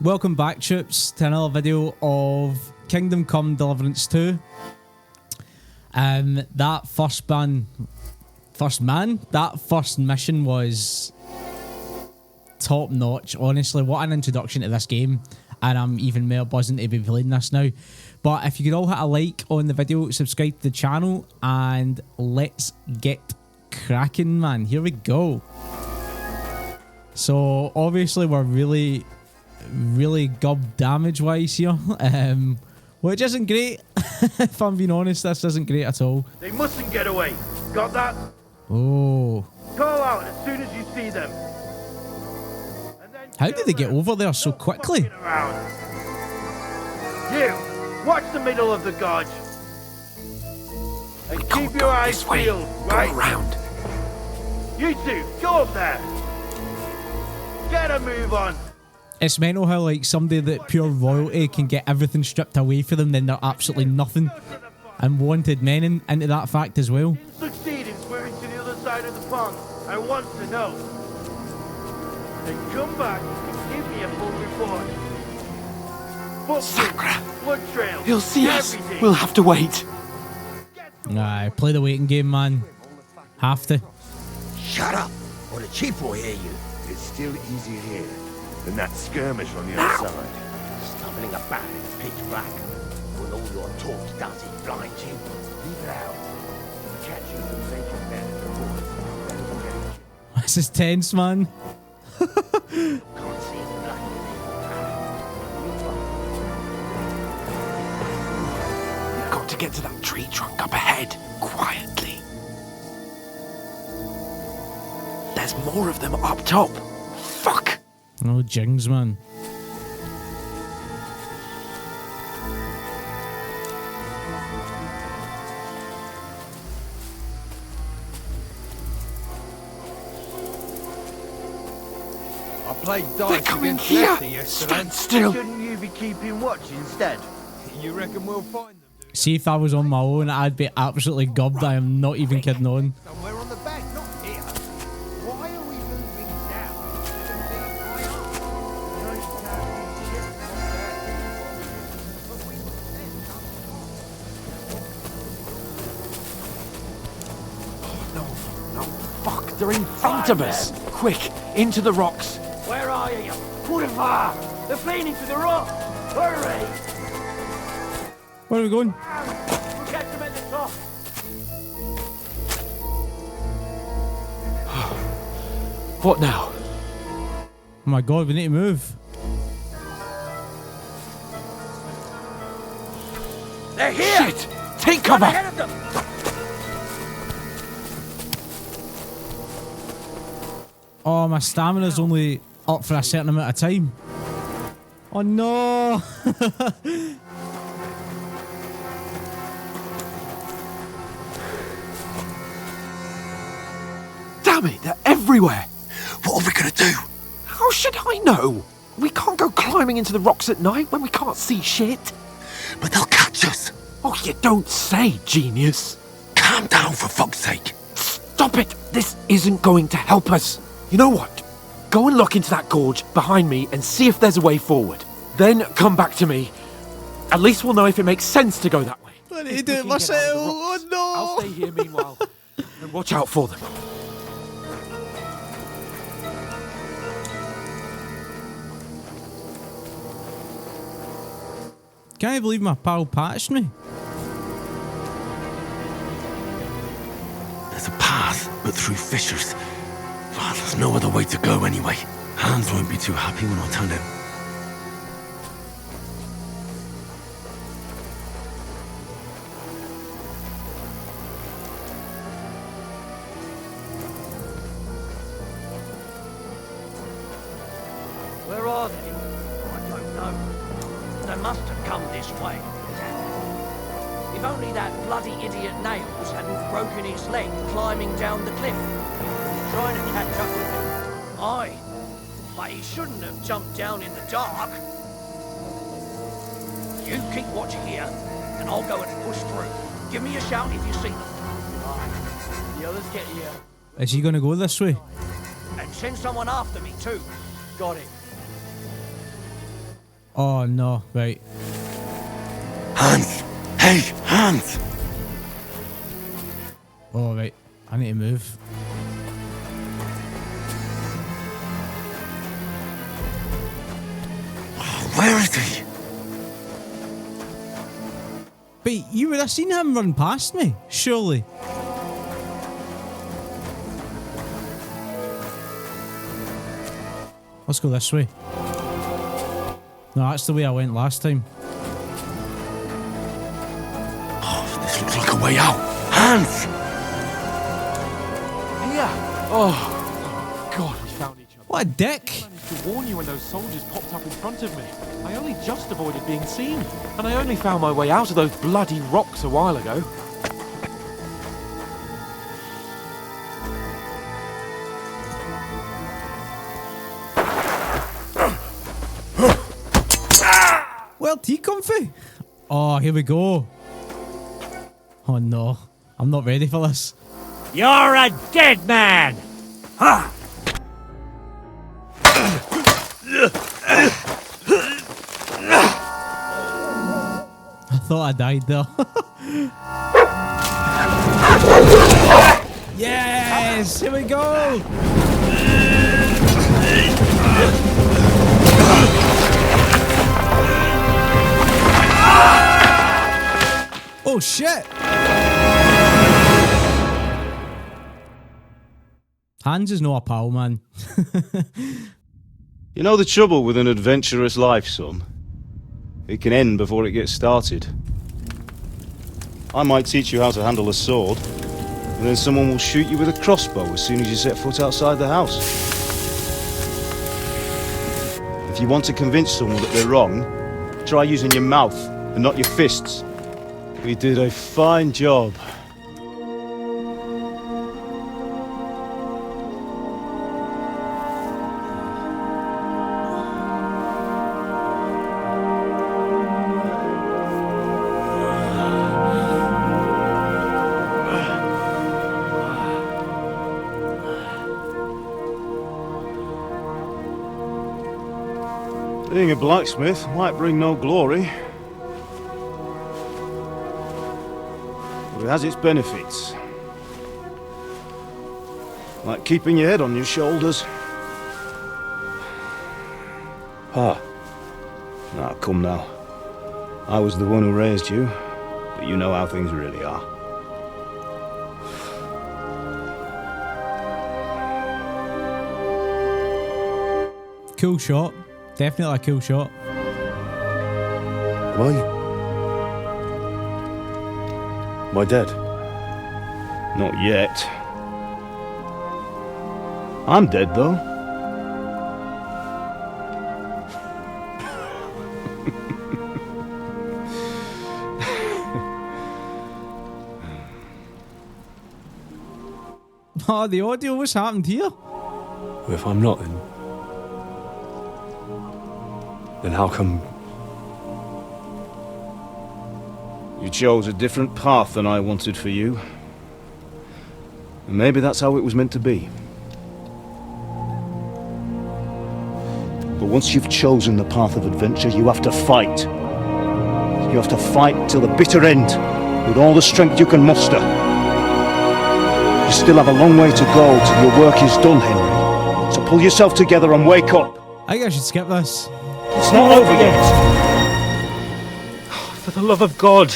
Welcome back, troops, to another video of Kingdom Come Deliverance 2. That first mission was top notch. Honestly, what an introduction to this game, and I'm even more buzzing to be playing this now. But if you could all hit a like on the video, subscribe to the channel, and let's get cracking, man. Here we go. So obviously we're really gob damage wise here, which isn't great. If I'm being honest, this isn't great at all. They mustn't get away. Got that? Oh. Call out as soon as you see them. How did they get over there so quickly? You, watch the middle of the gorge. And keep your eyes peeled, right? Go around. You two, go up there. Get a move on. It's mental how like somebody that pure royalty can get everything stripped away from them, then they're absolutely nothing. And wanted men into that fact as well. Succeed in swimming to the other side of the pond. I want to know. Then come back and give me a full report. Sakra! Blood trail. He'll see everything. us. We'll have to wait. Aye, play the waiting game, man. Have to. Shut up, or the chief will hear you. It's still easier here than that skirmish on the other side. Stumbling about in pitch black. When all your talk does is blind you. Leave it out. Catch you and make you better than the This is tense, man. Can't see a blood. We've got to get to that tree trunk up ahead, quietly. There's more of them up top. Fuck! No jings, man. I played They're dice coming against here! Lefty yesterday. Stand still! Shouldn't you be keeping watch instead? You reckon we'll find them? See, if I was on my own, I'd be absolutely gubbed. I am not even kidding on. Somewhere on the bank, not here. Why are we moving down? Shouldn't be No, fuck, they're in front of us! Quick, into the rocks! Where are you? Put-a-far! They're fleeing into the rock! Hurry! Where are we going? We'll catch them at the top! What now? Oh my god, we need to move. They're here! Shit! Take Run cover! ahead of them! Oh, my stamina's only up for a certain amount of time. Oh no! Damn it, they're everywhere! What are we gonna do? How should I know? We can't go climbing into the rocks at night when we can't see shit. But they'll catch us. Oh, you don't say, genius. Calm down, for fuck's sake. Stop it! This isn't going to help us. You know what? Go and look into that gorge behind me and see if there's a way forward. Then come back to me. At least we'll know if it makes sense to go that way. I need If to do we it can get out of the myself. rocks, Oh no! I'll stay here meanwhile and watch out for them. Can't I believe my pal patched me? There's a path, but through fissures. Oh, there's no other way to go anyway. Hans won't be too happy when I tell him. Where are they? I don't know. They must have come this way. If only that bloody idiot Nails hadn't broken his leg climbing down the cliff. He's trying to catch up with him. Aye, but he shouldn't have jumped down in the dark. You keep watch here, and I'll go and push through. Give me a shout if you see them. Right. The others get here. Is he going to go this way? And send someone after me too. Got it. Oh no, right. Hans! Hey, Hans! Oh right, I need to move. Where is he? But you would have seen him run past me, surely. Let's go this way. No, that's the way I went last time. Oh, this looks like a way out. Hans! Here! Oh, God, we found each other. What a dick! I managed to warn you when those soldiers popped up in front of me. I only just avoided being seen. And I only found my way out of those bloody rocks a while ago. Well, tea comfy. Oh, here we go. Oh no, I'm not ready for this. You're a dead man! I thought I died there. Yes, here we go. Oh shit! Hans is not a pal, man. You know the trouble with an adventurous life, son? It can end before it gets started. I might teach you how to handle a sword, and then someone will shoot you with a crossbow as soon as you set foot outside the house. If you want to convince someone that they're wrong, try using your mouth and not your fists. We did a fine job. Being a blacksmith might bring no glory, but it has its benefits. Like keeping your head on your shoulders. Ah. Now, come now. I was the one who raised you, but you know how things really are. Cool shot. Definitely a cool shot. Am I dead? Not yet. I'm dead, though. Oh, the audio, what's happened here? Well, if I'm not, then how come... You chose a different path than I wanted for you. And maybe that's how it was meant to be. But once you've chosen the path of adventure, you have to fight. You have to fight till the bitter end, with all the strength you can muster. You still have a long way to go till your work is done, Henry. So pull yourself together and wake up. I think I should skip this. It's not over yet. For the love of God,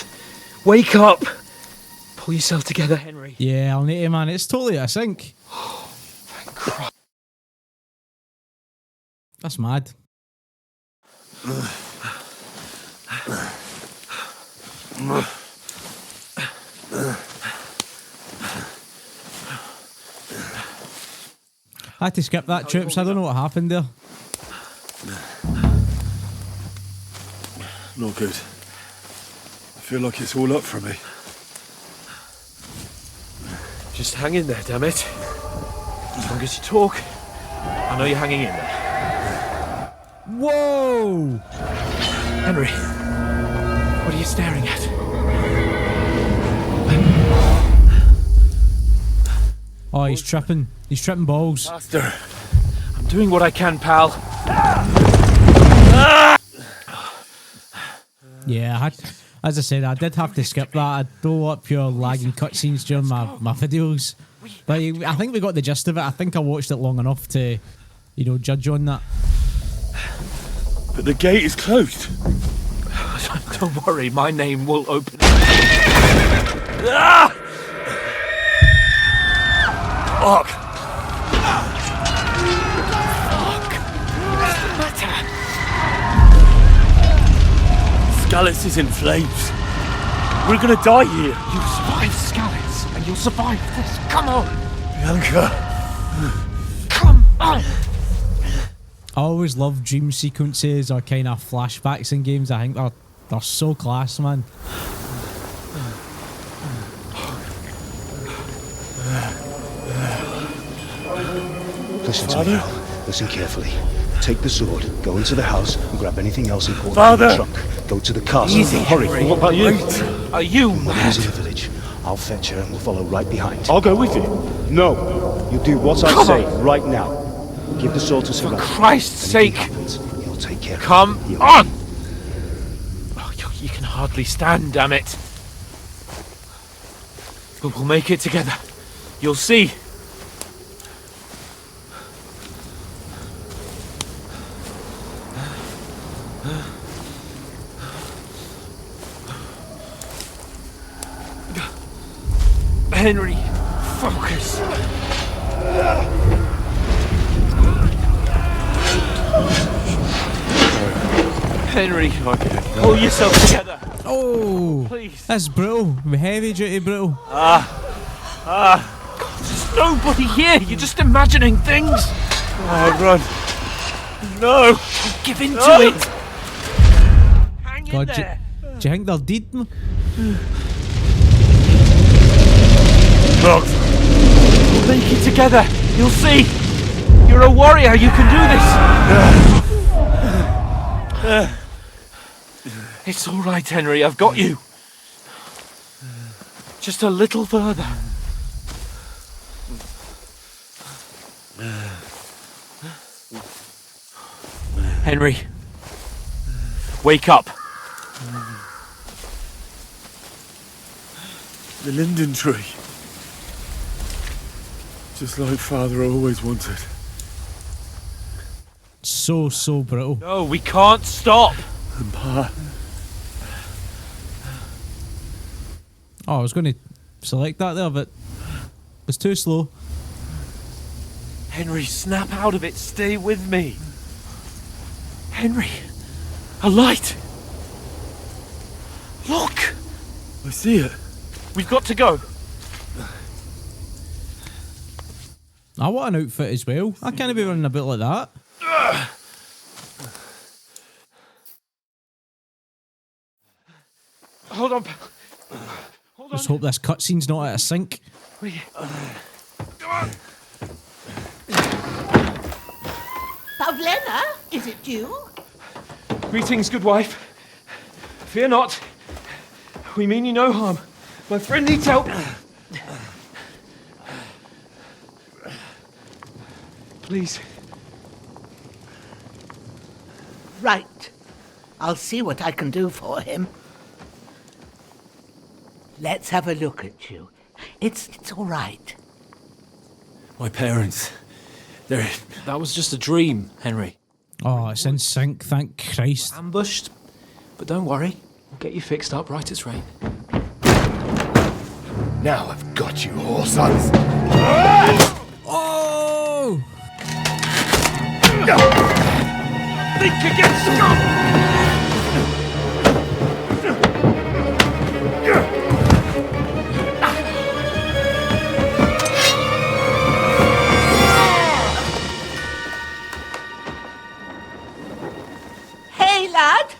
wake up! Pull yourself together, Henry. Yeah, I'll need to, man. It's totally a sync. Thank Christ. That's mad. I had to skip that, Trips. I don't know what happened there. Not good. I feel like it's all up for me. Just hang in there, damn it. As long as you talk, I know you're hanging in there. Whoa! Henry, what are you staring at? Oh, he's tripping. He's tripping balls. Master, I'm doing what I can, pal. Yeah, as I said, I did have to skip that. I don't want pure lagging cutscenes during my videos. But I think we got the gist of it. I think I watched it long enough to, judge on that. But the gate is closed. Don't worry, my name will open it. Ah! Fuck! What's the matter? Skalitz is in flames. We're gonna die here. You'll survive Skalitz, and you'll survive this. Come on! Bianca. Come on! I always love dream sequences or kind of flashbacks in games. I think they're so class, man. Listen to me now. Listen carefully. Take the sword, go into the house, and grab anything else important Father! in the trunk. Go to the castle. Easy, Hurry. Henry. What about you? Wait. Are you Nobody's in mad? the village. I'll fetch her and we'll follow right behind. I'll go with you. No. You do what I say right now. Give the sword to Sir. For Christ's sake! You'll take care of it. Come You'll- on! Oh, you can hardly stand, damn it. But we'll make it together. You'll see. Henry, focus. Henry, pull yourself together. Oh, Please. that's brutal. Heavy duty brutal. There's nobody here. You're just imagining things. Oh, run. No. Give in to No. it. Hang in God, there. do you think they're dead? Look. We'll make it together. You'll see. You're a warrior. You can do this. It's all right, Henry. I've got you. Just a little further. Henry, wake up. The linden tree. Just like Father always wanted. So brutal. No, we can't stop. And Pa. Oh, I was going to select that there, but it's too slow. Henry, snap out of it. Stay with me. Henry, a light. Look, I see it. we've got to go. I want an outfit as well. I can't be running a bit like that. Hold on. Hold on. Just hope this cutscene's not out of sync. Come on. Bozhena, is it you? Greetings, good wife. Fear not. We mean you no harm. My friend needs help. Please. Right. I'll see what I can do for him. Let's have a look at you. It's all right. My parents. That was just a dream, Henry. Oh, it's in sync, thank Christ. Ambushed. But don't worry. We'll get you fixed up right as rain. Now I've got you, whore sons. Oh! Think again, scum! Hey, lad!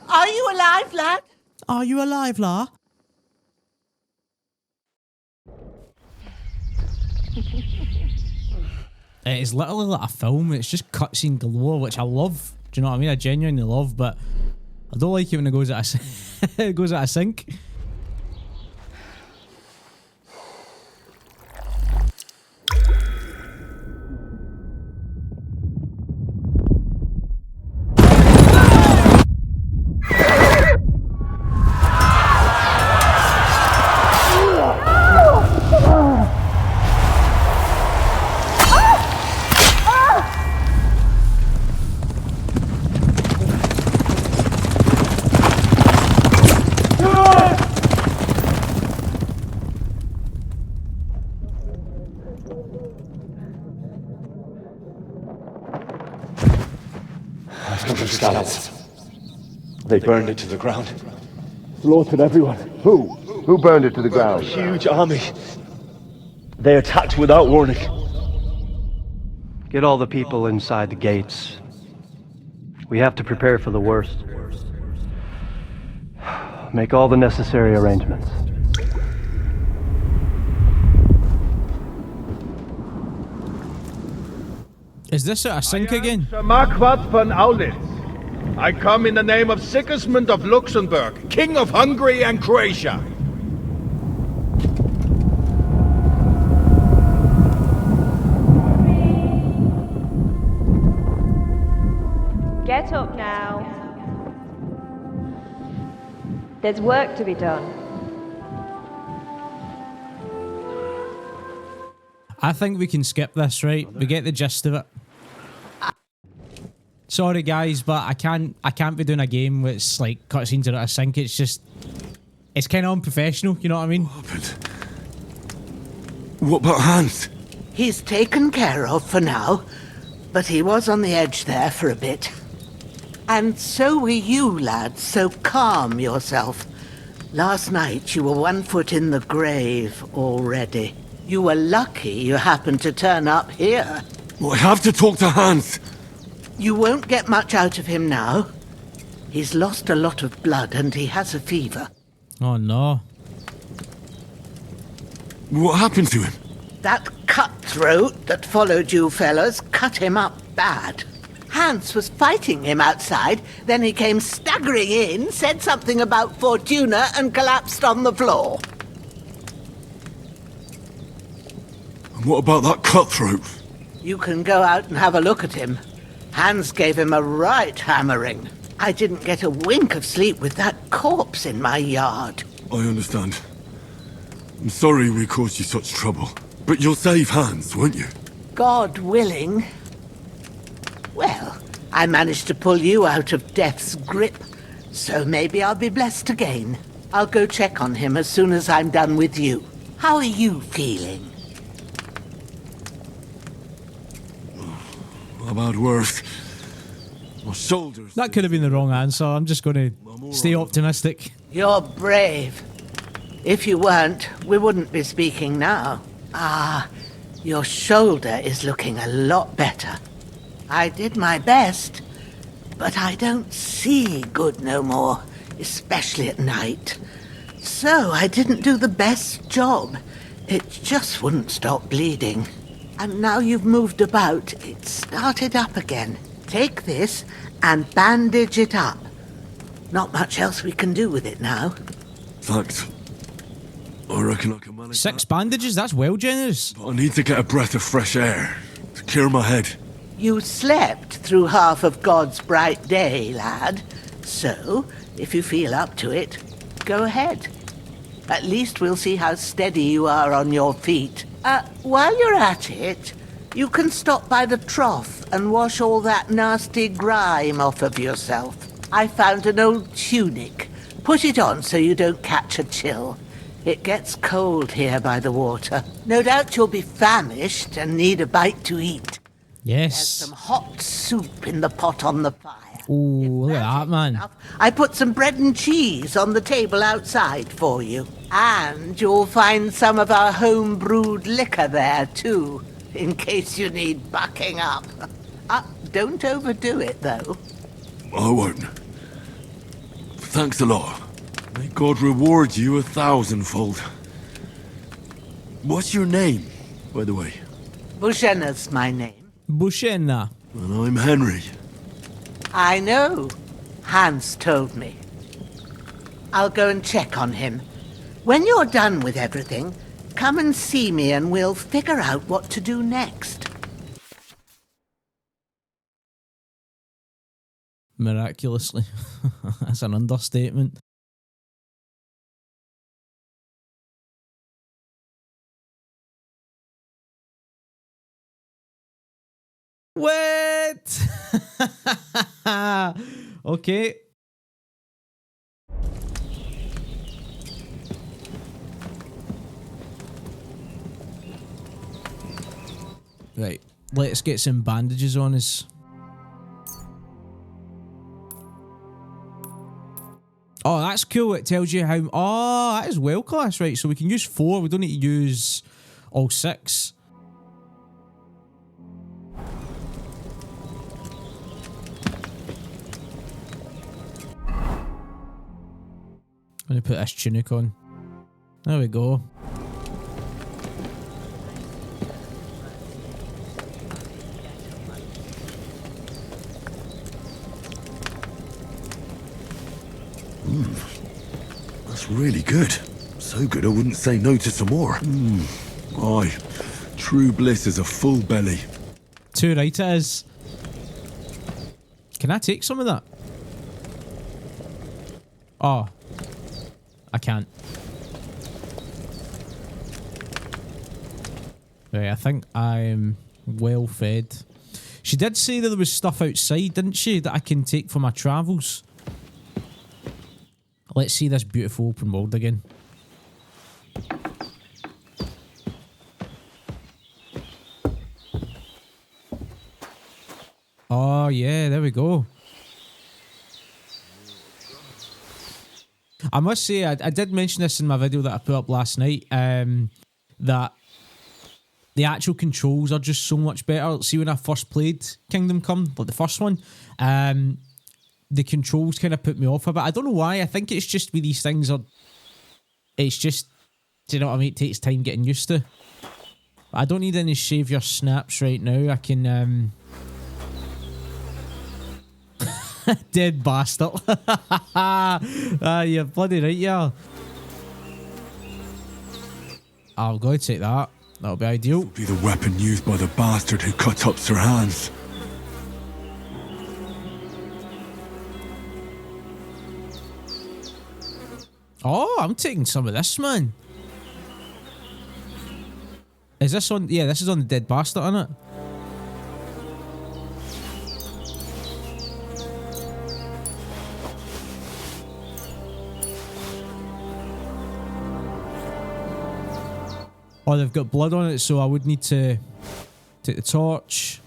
Are you alive, lad? Are you alive, La? It is literally like a film. It's just cutscene galore, which I love. Do you know what I mean? I genuinely love, but I don't like it when it goes out of it goes out of sync. I've come from Skalitz. They burned it to the ground. Slaughtered everyone. Who? Who burned it to the ground? Huge army. They attacked without warning. Get all the people inside the gates. We have to prepare for the worst. Make all the necessary arrangements. Is this a sync again? Sir Marquardt von Aulitz. I come in the name of Sigismund of Luxembourg, King of Hungary and Croatia. Get up now. There's work to be done. I think we can skip this, right? We get the gist of it. Sorry guys, but I can't be doing a game where it's like cutscenes are out of sync. It's just, it's kind of unprofessional, you know what I mean? What happened? What about Hans? He's taken care of for now, but he was on the edge there for a bit. And so were you, lad, so calm yourself. Last night you were 1 foot in the grave already. You were lucky you happened to turn up here. Well, I have to talk to Hans. You won't get much out of him now. He's lost a lot of blood and he has a fever. Oh no. What happened to him? That cutthroat that followed you fellas cut him up bad. Hans was fighting him outside, then he came staggering in, said something about Fortuna and collapsed on the floor. And what about that cutthroat? You can go out and have a look at him. Hans gave him a right hammering. I didn't get a wink of sleep with that corpse in my yard. I understand. I'm sorry we caused you such trouble. But you'll save Hans, won't you? God willing. Well, I managed to pull you out of death's grip, so maybe I'll be blessed again. I'll go check on him as soon as I'm done with you. How are you feeling? About worse. My shoulders. That could have been the wrong answer. I'm just going to stay optimistic. You're brave. If you weren't, we wouldn't be speaking now. Ah, your shoulder is looking a lot better. I did my best, but I don't see good no more, especially at night. So I didn't do the best job. It just wouldn't stop bleeding. And now you've moved about, it started up again. Take this and bandage it up. Not much else we can do with it now. Thanks. I reckon I can manage 6 that. bandages? That's well generous. But I need to get a breath of fresh air to clear my head. You slept through half of God's bright day, lad. So, if you feel up to it, go ahead. At least we'll see how steady you are on your feet. While you're at it, you can stop by the trough and wash all that nasty grime off of yourself. I found an old tunic. Put it on so you don't catch a chill. It gets cold here by the water. No doubt you'll be famished and need a bite to eat. There's Yes. some hot soup in the pot on the fire. Ooh, look at that, man. I put some bread and cheese on the table outside for you. And you'll find some of our home-brewed liquor there, too, in case you need bucking up. Don't overdo it, though. I won't. Thanks a lot. May God reward you 1,000-fold. What's your name, by the way? Bozhena's my name. Bozhena. And I'm Henry. I know. Hans told me. I'll go and check on him. When you're done with everything, come and see me and we'll figure out what to do next. Miraculously. That's an understatement. What? Okay. Right, let's get some bandages on us. Oh, that's cool. It tells you how... Oh, that is well class, right? So we can use 4. We don't need to use all 6. I'm going to put this tunic on. There we go. That's really good. So good I wouldn't say no to some more. Aye, true bliss is a full belly. Too right it is. Can I take some of that? Oh. I can't. Right, I think I'm well fed. She did say that there was stuff outside, didn't she, that I can take for my travels. Let's see this beautiful open world again. Oh yeah, there we go. I must say, I did mention this in my video that I put up last night, that the actual controls are just so much better. See, when I first played Kingdom Come, like the first one, the controls kind of put me off a bit. I don't know why. I think it's just with these things are... It's just... Do you know what I mean? It takes time getting used to. But I don't need any saviour snaps right now. I can... Dead bastard. You're bloody right, yeah. I'll go take that. That'll be ideal. It'll be the weapon used by the bastard who cut up Sir Hans. Oh, I'm taking some of this, man. Is this on... Yeah, this is on the dead bastard, isn't it? Oh, they've got blood on it, so I would need to take the torch.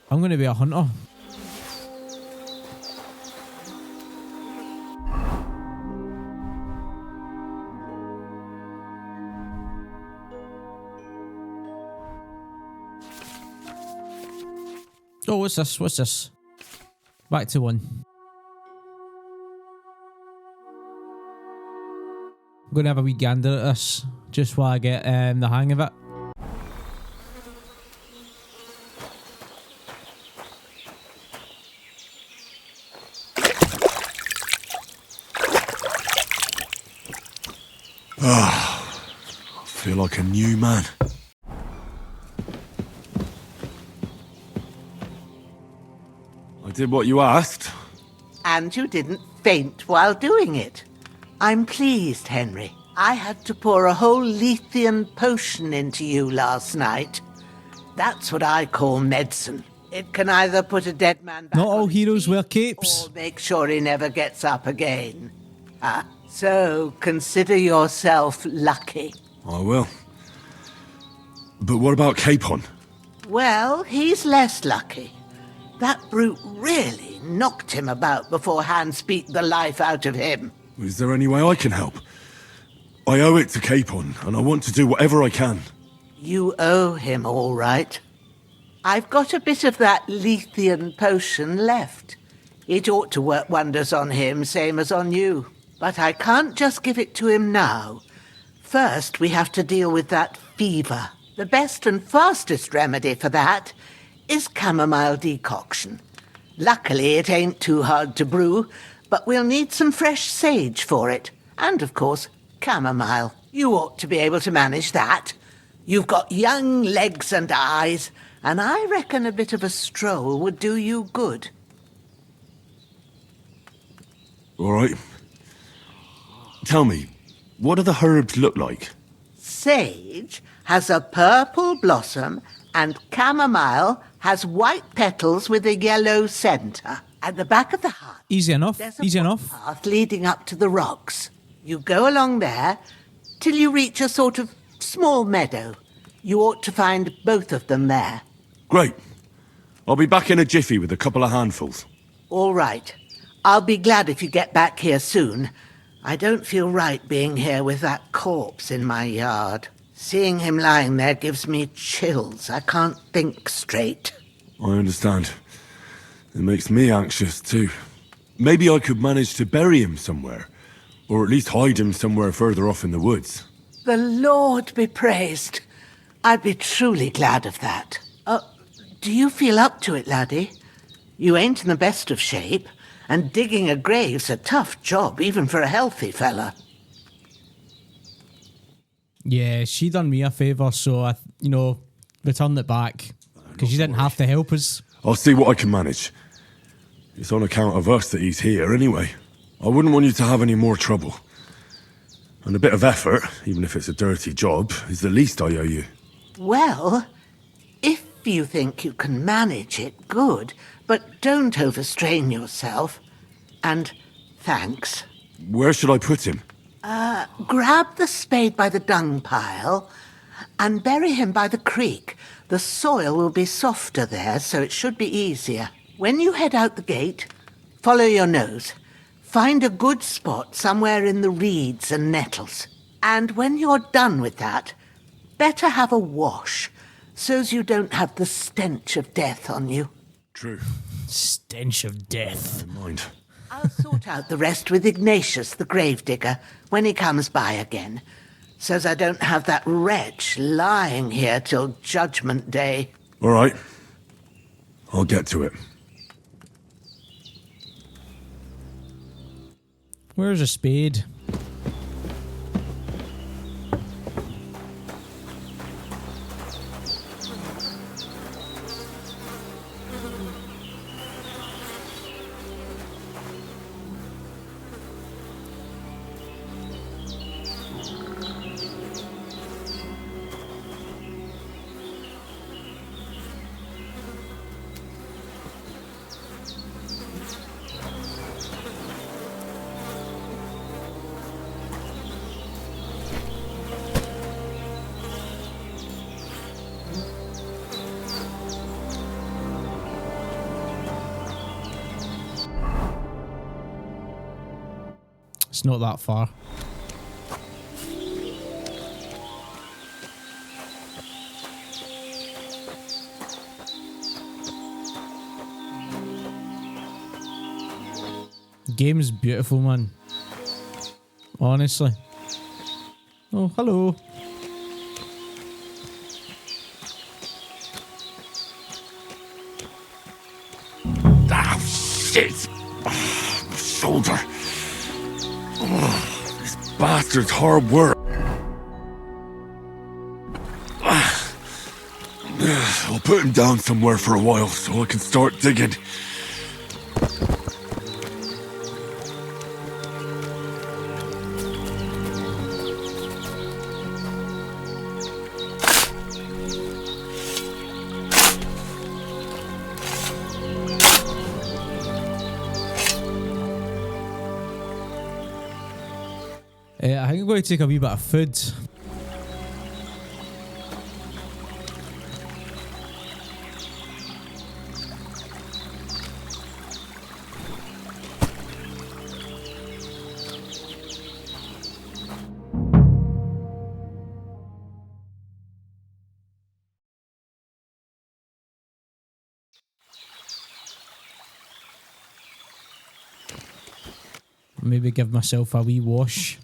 I'm going to be a hunter. Oh, what's this? What's this? Back to 1. I'm going to have a wee gander at this, just while I get the hang of it. I feel like a new man. I did what you asked. And you didn't faint while doing it. I'm pleased, Henry. I had to pour a whole Lethean potion into you last night. That's what I call medicine. It can either put a dead man back Not all on his heroes feet wear capes. or make sure he never gets up again. So consider yourself lucky. I will. But what about Capon? Well, he's less lucky. That brute really knocked him about before Hans beat the life out of him. Is there any way I can help? I owe it to Capon, and I want to do whatever I can. You owe him, all right. I've got a bit of that Lethean potion left. It ought to work wonders on him, same as on you. But I can't just give it to him now. First, we have to deal with that fever. The best and fastest remedy for that is chamomile decoction. Luckily, it ain't too hard to brew, but we'll need some fresh sage for it. And, of course, chamomile. You ought to be able to manage that. You've got young legs and eyes, and I reckon a bit of a stroll would do you good. All right. Tell me, what do the herbs look like? Sage has a purple blossom, and chamomile has white petals with a yellow centre. At the back of the hut, Easy enough. there's a Easy enough. path leading up to the rocks. You go along there till you reach a sort of small meadow. You ought to find both of them there. Great. I'll be back in a jiffy with a couple of handfuls. All right. I'll be glad if you get back here soon. I don't feel right being here with that corpse in my yard. Seeing him lying there gives me chills. I can't think straight. I understand. It makes me anxious too. Maybe I could manage to bury him somewhere. Or at least hide him somewhere further off in the woods. The Lord be praised. I'd be truly glad of that. Do you feel up to it, laddie? You ain't in the best of shape, and digging a grave's a tough job, even for a healthy fella. Yeah, she done me a favour, so I, returned it back. Because you didn't have to help us. I'll see what I can manage. It's on account of us that he's here anyway. I wouldn't want you to have any more trouble. And a bit of effort, even if it's a dirty job, is the least I owe you. Well, if you think you can manage it, good. But don't overstrain yourself. And thanks. Where should I put him? Grab the spade by the dung pile and bury him by the creek. The soil will be softer there, so it should be easier. When you head out the gate, follow your nose. Find a good spot somewhere in the reeds and nettles. And when you're done with that, better have a wash, so's you don't have the stench of death on you. True. Stench of death. Never mind. I'll sort out the rest with Ignatius, the gravedigger, when he comes by again, so's I don't have that wretch lying here till Judgment Day. All right. I'll get to it. Where's a spade? It's not that far. Game's beautiful, man. Honestly. Oh, hello. Ah, shit! Oh, my shoulder. Oh, this bastard's hard work. I'll put him down somewhere for a while so I can start digging. I think I'm going to take a wee bit of food. Maybe give myself a wee wash.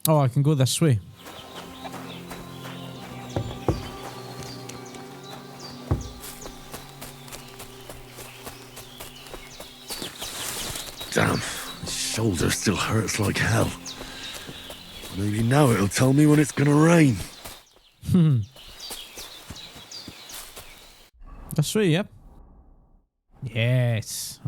Oh, I can go this way. Damn, my shoulder still hurts like hell. Maybe now it'll tell me when it's gonna rain. That's right, yep. Yes.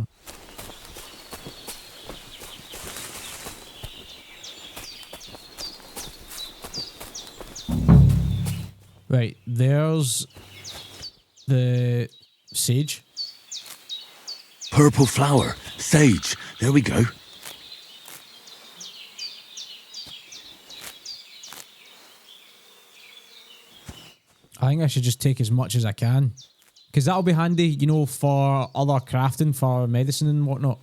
Right, there's the sage. Purple flower, sage. There we go. I think I should just take as much as I can. Because that'll be handy, you know, for other crafting, for medicine and whatnot.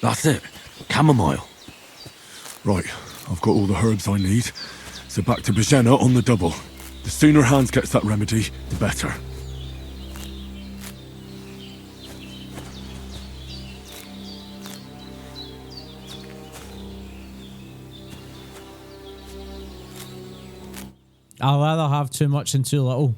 That's it. Chamomile. Right, I've got all the herbs I need. So back to Bozhena on the double. The sooner Hans gets that remedy, the better. I'd rather have too much than too little.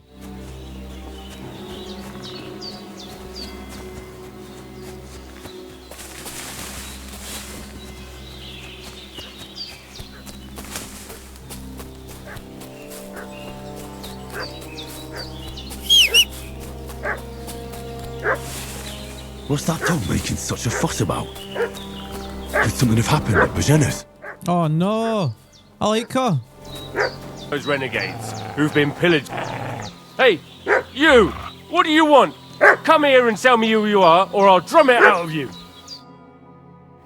What's that dog making such a fuss about? Could something have happened at Bozhena's? Oh no! I like her. Those renegades who've been pillaged. Hey, you! What do you want? Come here and tell me who you are, or I'll drum it out of you.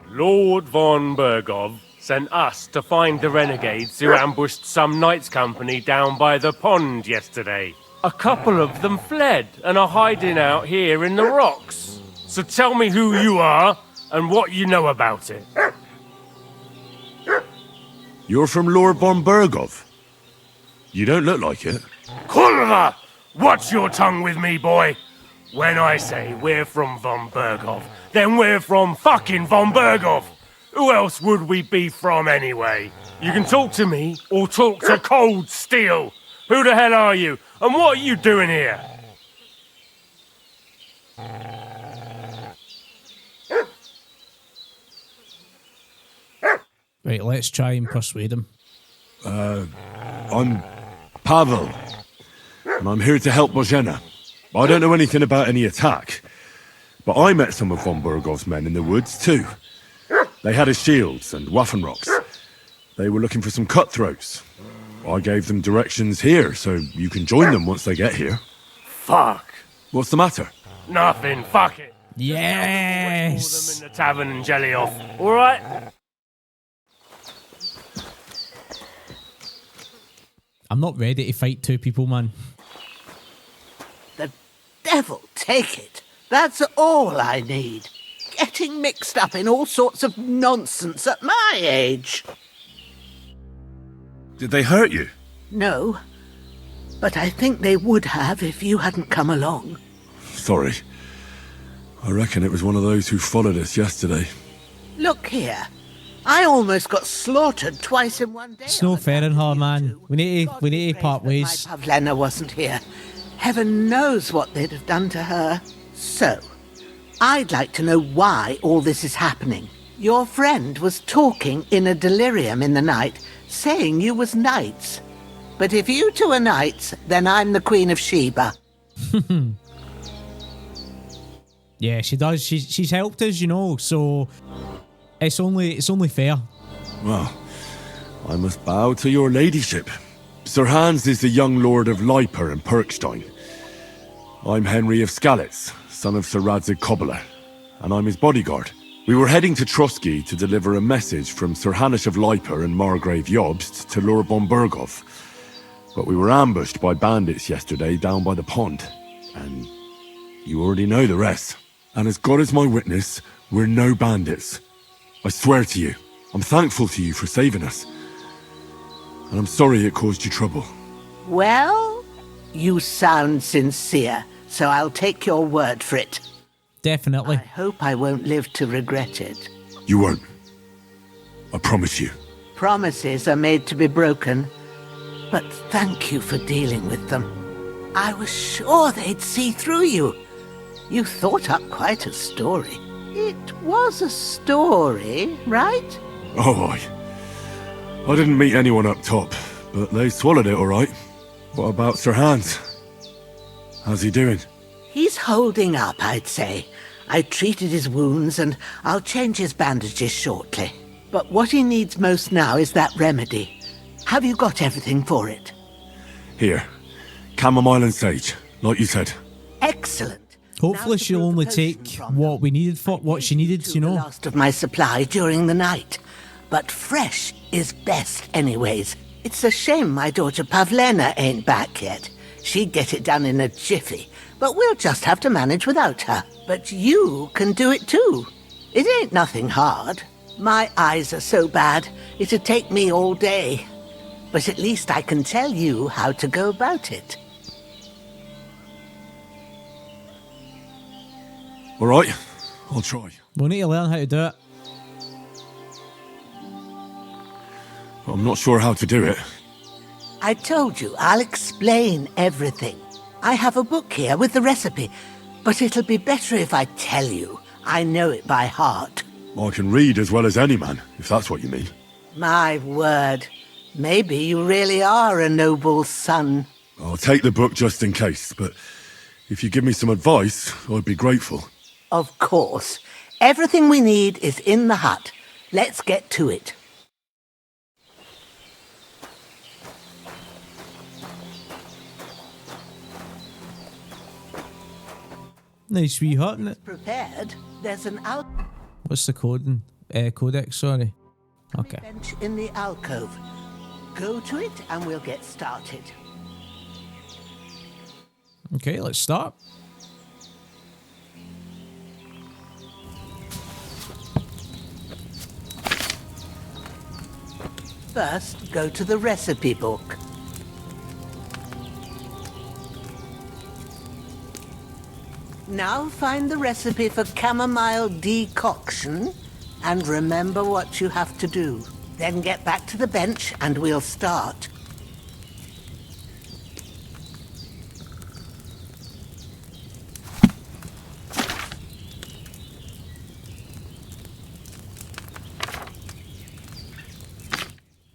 Lord von Bergov sent us to find the renegades who ambushed some knights' company down by the pond yesterday. A couple of them fled and are hiding out here in the rocks. So tell me who you are and what you know about it. You're from Lord von Bergov? You don't look like it. Kurva! Watch your tongue with me, boy. When I say we're from von Bergov, then we're from fucking von Bergov. Who else would we be from anyway? You can talk to me or talk to cold steel. Who the hell are you? And what are you doing here? Right, let's try and persuade him. I'm Pavel, and I'm here to help Bozhena. I don't know anything about any attack, but I met some of von Bergov's men in the woods too. They had his shields and Waffenrocks. They were looking for some cutthroats. I gave them directions here, so you can join them once they get here. Fuck. What's the matter? Nothing, fuck it. Yes! Them in the tavern and jelly off, alright? I'm not ready to fight two people, man. The devil take it. That's all I need. Getting mixed up in all sorts of nonsense at my age. Did they hurt you? No, but I think they would have if you hadn't come along. Sorry. I reckon it was one of those who followed us yesterday. Look here. I almost got slaughtered twice in one day. It's no fair in her, man. We need to part ways. My Pavlena wasn't here. Heaven knows what they'd have done to her. So, I'd like to know why all this is happening. Your friend was talking in a delirium in the night, saying you was knights. But if you two are knights, then I'm the Queen of Sheba. Yeah, she does. She's helped us, you know, so it's only fair. Well, I must bow to your ladyship. Sir Hans is the young lord of Leiper and Perkstein. I'm Henry of Skalitz, son of Sir Radzig Kobyla, and I'm his bodyguard. We were heading to Trotsky to deliver a message from Sir Hanish of Leiper and Margrave Jobst to Lord von Bergov. But we were ambushed by bandits yesterday down by the pond, and you already know the rest. And as God is my witness, we're no bandits. I swear to you, I'm thankful to you for saving us. And I'm sorry it caused you trouble. Well, you sound sincere, so I'll take your word for it. definitely. I hope I won't live to regret it. You won't. I promise you. Promises are made to be broken, but thank you for dealing with them. I was sure they'd see through you. You thought up quite a story. It was a story, right? Oh, I didn't meet anyone up top, but they swallowed it all right. What about Sir Hans? How's he doing? He's holding up, I'd say. I treated his wounds and I'll change his bandages shortly. But what he needs most now is that remedy. Have you got everything for it? Here. Chamomile and sage, like you said. Excellent. Hopefully she'll only take what we needed for what she needed, you know. The last of my supply during the night. But fresh is best anyways. It's a shame my daughter Pavlena ain't back yet. She'd get it done in a jiffy, but we'll just have to manage without her. But you can do it too. It ain't nothing hard. My eyes are so bad, it'd take me all day. But at least I can tell you how to go about it. All right, I'll try. We'll need to learn how to do it. I'm not sure how to do it. I told you, I'll explain everything. I have a book here with the recipe, but it'll be better if I tell you. I know it by heart. I can read as well as any man, if that's what you mean. My word. Maybe you really are a noble son. I'll take the book just in case, but if you give me some advice, I'd be grateful. Of course. Everything we need is in the hut. Let's get to it. Nice wee hut, isn't it? Prepared. There's an What's the coding? Codex, sorry. Okay. bench in the alcove. Go to it and we'll get started. Okay, let's start. First, go to the recipe book. Now find the recipe for chamomile decoction and remember what you have to do. Then get back to the bench and we'll start.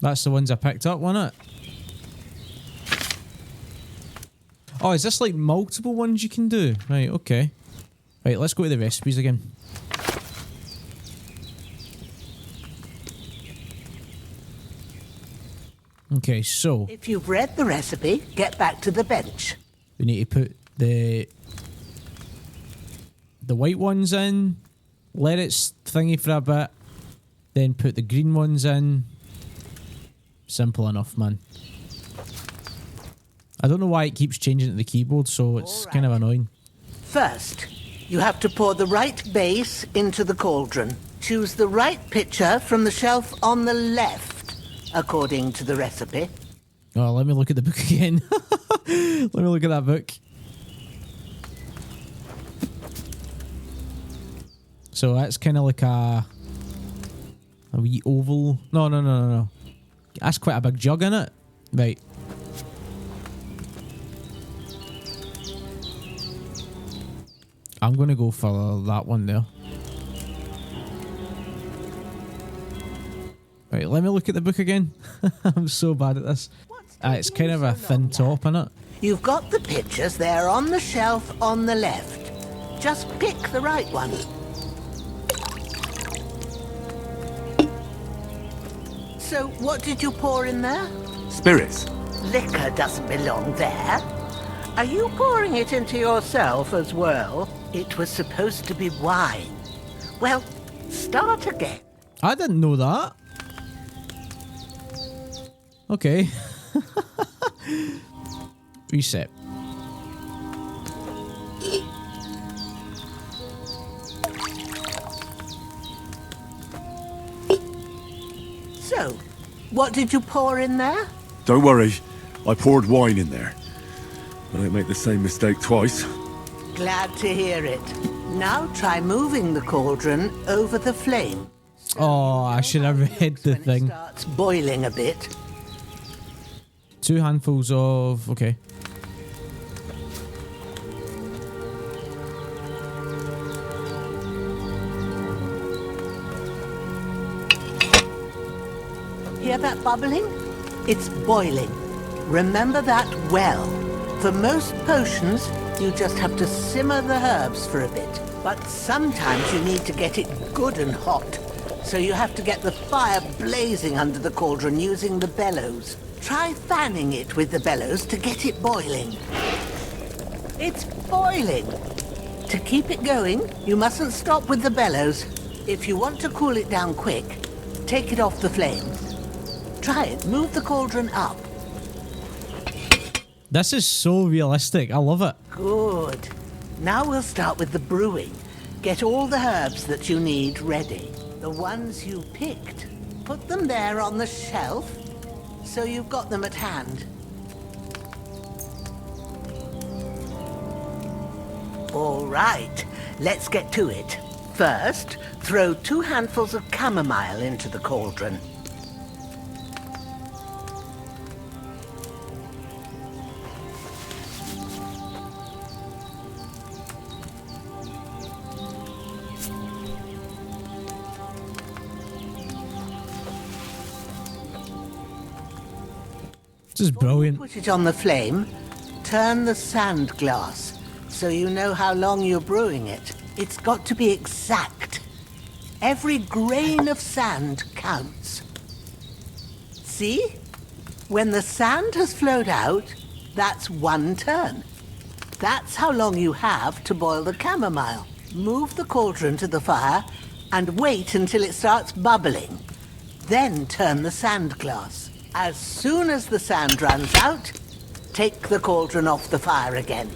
That's the ones I picked up, wasn't it? Oh, is this like multiple ones you can do? Right, okay. Right, let's go to the recipes again. Okay, so If you've read the recipe, get back to the bench. we need to put the white ones in, let it thingy for a bit, then put the green ones in. Simple enough, man. I don't know why it keeps changing to the keyboard, so it's kind of annoying. First, you have to pour the right base into the cauldron. Choose the right pitcher from the shelf on the left, according to the recipe. Oh, let me look at the book again. Let me look at that book. So that's kind of like a wee oval. No. That's quite a big jug, in it. Right. I'm going to go for that one there. Right, let me look at the book again. I'm so bad at this. It's kind of a thin top, innit? You've got the pitchers there on the shelf on the left. Just pick the right one. So, what did you pour in there? Spirits. Liquor doesn't belong there. Are you pouring it into yourself as well? It was supposed to be wine. Well, start again. I didn't know that. Okay. Reset. So, what did you pour in there? Don't worry, I poured wine in there. I don't make the same mistake twice. Glad to hear it. Now try moving the cauldron over the flame. Oh, I should have read the thing. Starts boiling a bit. 2 handfuls of... Okay. Hear that bubbling? It's boiling. Remember that well. For most potions, you just have to simmer the herbs for a bit. But sometimes you need to get it good and hot. So you have to get the fire blazing under the cauldron using the bellows. Try fanning it with the bellows to get it boiling. It's boiling. To keep it going, you mustn't stop with the bellows. If you want to cool it down quick, take it off the flames. Try it. Move the cauldron up. This is so realistic. I love it. Good. Now we'll start with the brewing. Get all the herbs that you need ready. The ones you picked. Put them there on the shelf, so you've got them at hand. All right, let's get to it. First, throw 2 handfuls of chamomile into the cauldron. This is brilliant. Put it on the flame. Turn the sand glass so you know how long you're brewing it. It's got to be exact. Every grain of sand counts. See? When the sand has flowed out, that's 1 turn. That's how long you have to boil the chamomile. Move the cauldron to the fire and wait until it starts bubbling. Then turn the sand glass. As soon as the sand runs out, take the cauldron off the fire again.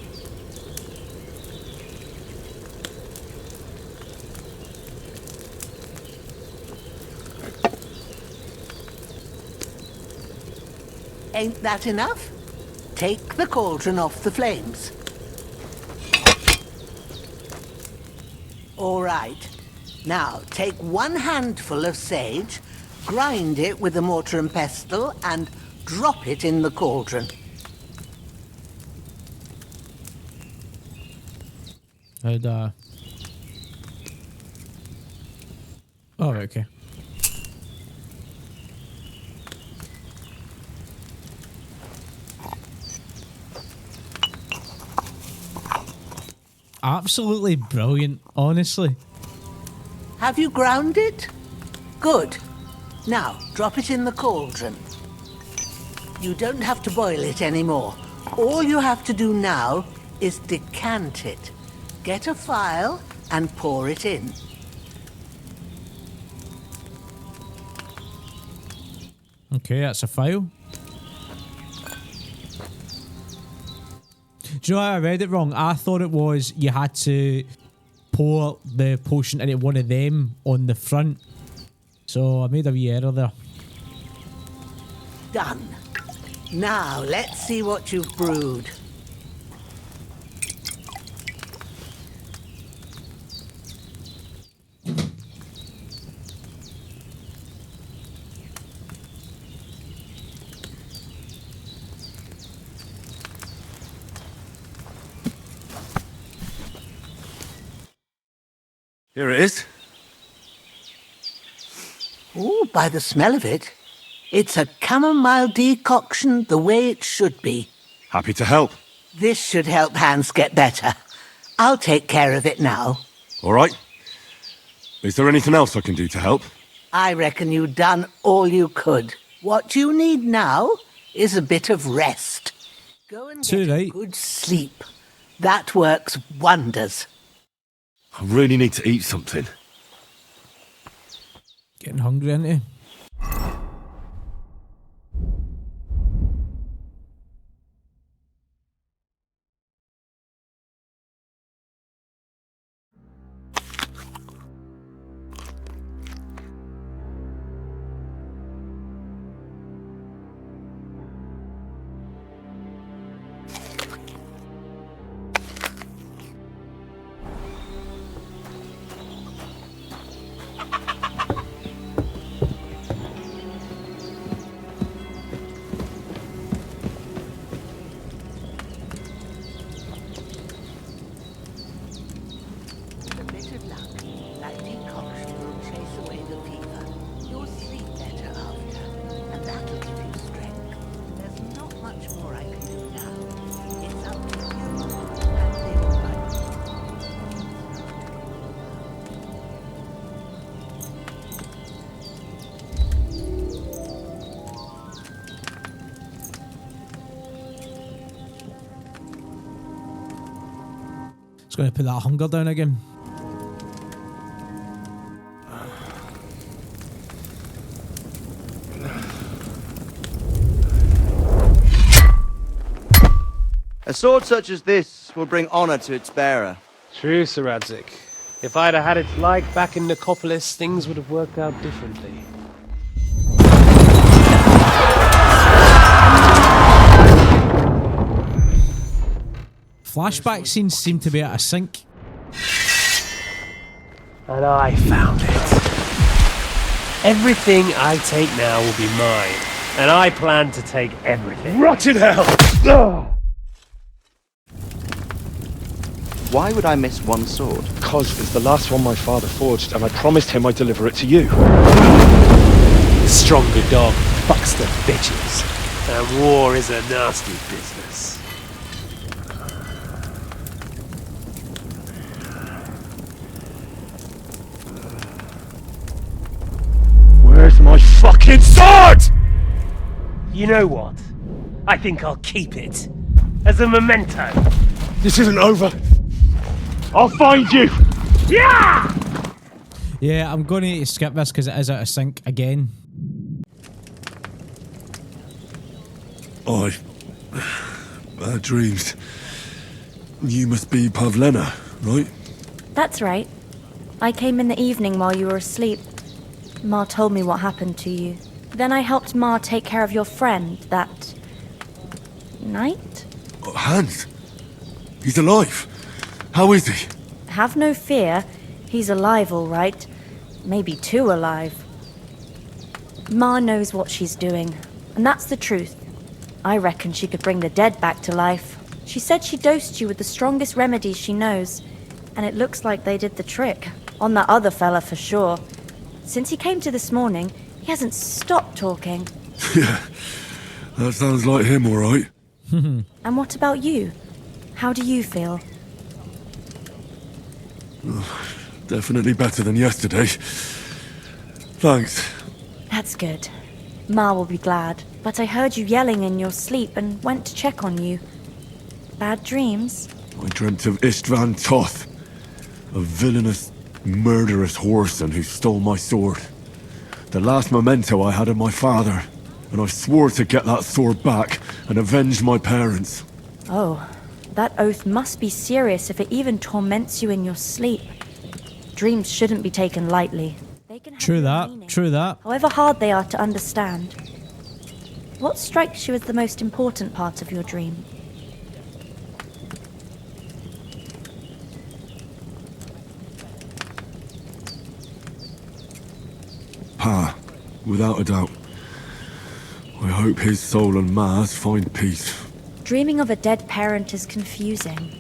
Ain't that enough? Take the cauldron off the flames. All right. Now, take 1 handful of sage, grind it with a mortar and pestle, and drop it in the cauldron. Oh, okay. Absolutely brilliant, honestly. Have you ground it? Good. Now, drop it in the cauldron. You don't have to boil it anymore. All you have to do now is decant it. Get a phial and pour it in. Okay, that's a file. Do you know how I read it wrong? I thought it was you had to pour the potion into one of them on the front. So I made a wee error there. Done. Now, let's see what you've brewed. Here it is. Ooh, by the smell of it, it's a chamomile decoction the way it should be. Happy to help. This should help Hans get better. I'll take care of it now. All right. Is there anything else I can do to help? I reckon you've done all you could. What you need now is a bit of rest. Go and get a good sleep. That works wonders. I really need to eat something. Getting hungry, aren't you? Just going to put that hunger down again. A sword such as this will bring honor to its bearer. True, Sir Radzik. If I'd have had its like back in Nicopolis, things would have worked out differently. Flashback scenes seem to be out of sync. And I found it. Everything I take now will be mine, and I plan to take everything. Rotted hell! Why would I miss one sword? Because it's the last one my father forged, and I promised him I'd deliver it to you. The stronger dog fucks the bitches, and war is a nasty business. Where's my fucking sword? You know what? I think I'll keep it. As a memento. This isn't over. I'll find you! Yeah! Yeah, I'm going to need to skip this because it is out of sync again. Bad dreams. You must be Pavlena, right? That's right. I came in the evening while you were asleep. Ma told me what happened to you. Then I helped Ma take care of your friend that night? Hans? He's alive. How is he? Have no fear. He's alive, all right. Maybe too alive. Ma knows what she's doing, and that's the truth. I reckon she could bring the dead back to life. She said she dosed you with the strongest remedies she knows, and it looks like they did the trick. On that other fella for sure. Since he came to this morning, he hasn't stopped talking. Yeah, that sounds like him, all right. And what about you? How do you feel? Definitely better than yesterday. Thanks. That's good. Ma will be glad. But I heard you yelling in your sleep and went to check on you. Bad dreams? I dreamt of Istvan Toth, a villainous, murderous whoreson who stole my sword. The last memento I had of my father, and I swore to get that sword back and avenge my parents. Oh, that oath must be serious if it even torments you in your sleep. Dreams shouldn't be taken lightly. True that, true that. However hard they are to understand. What strikes you as the most important part of your dream? Pa, without a doubt. I hope his soul and Ma's find peace. Dreaming of a dead parent is confusing.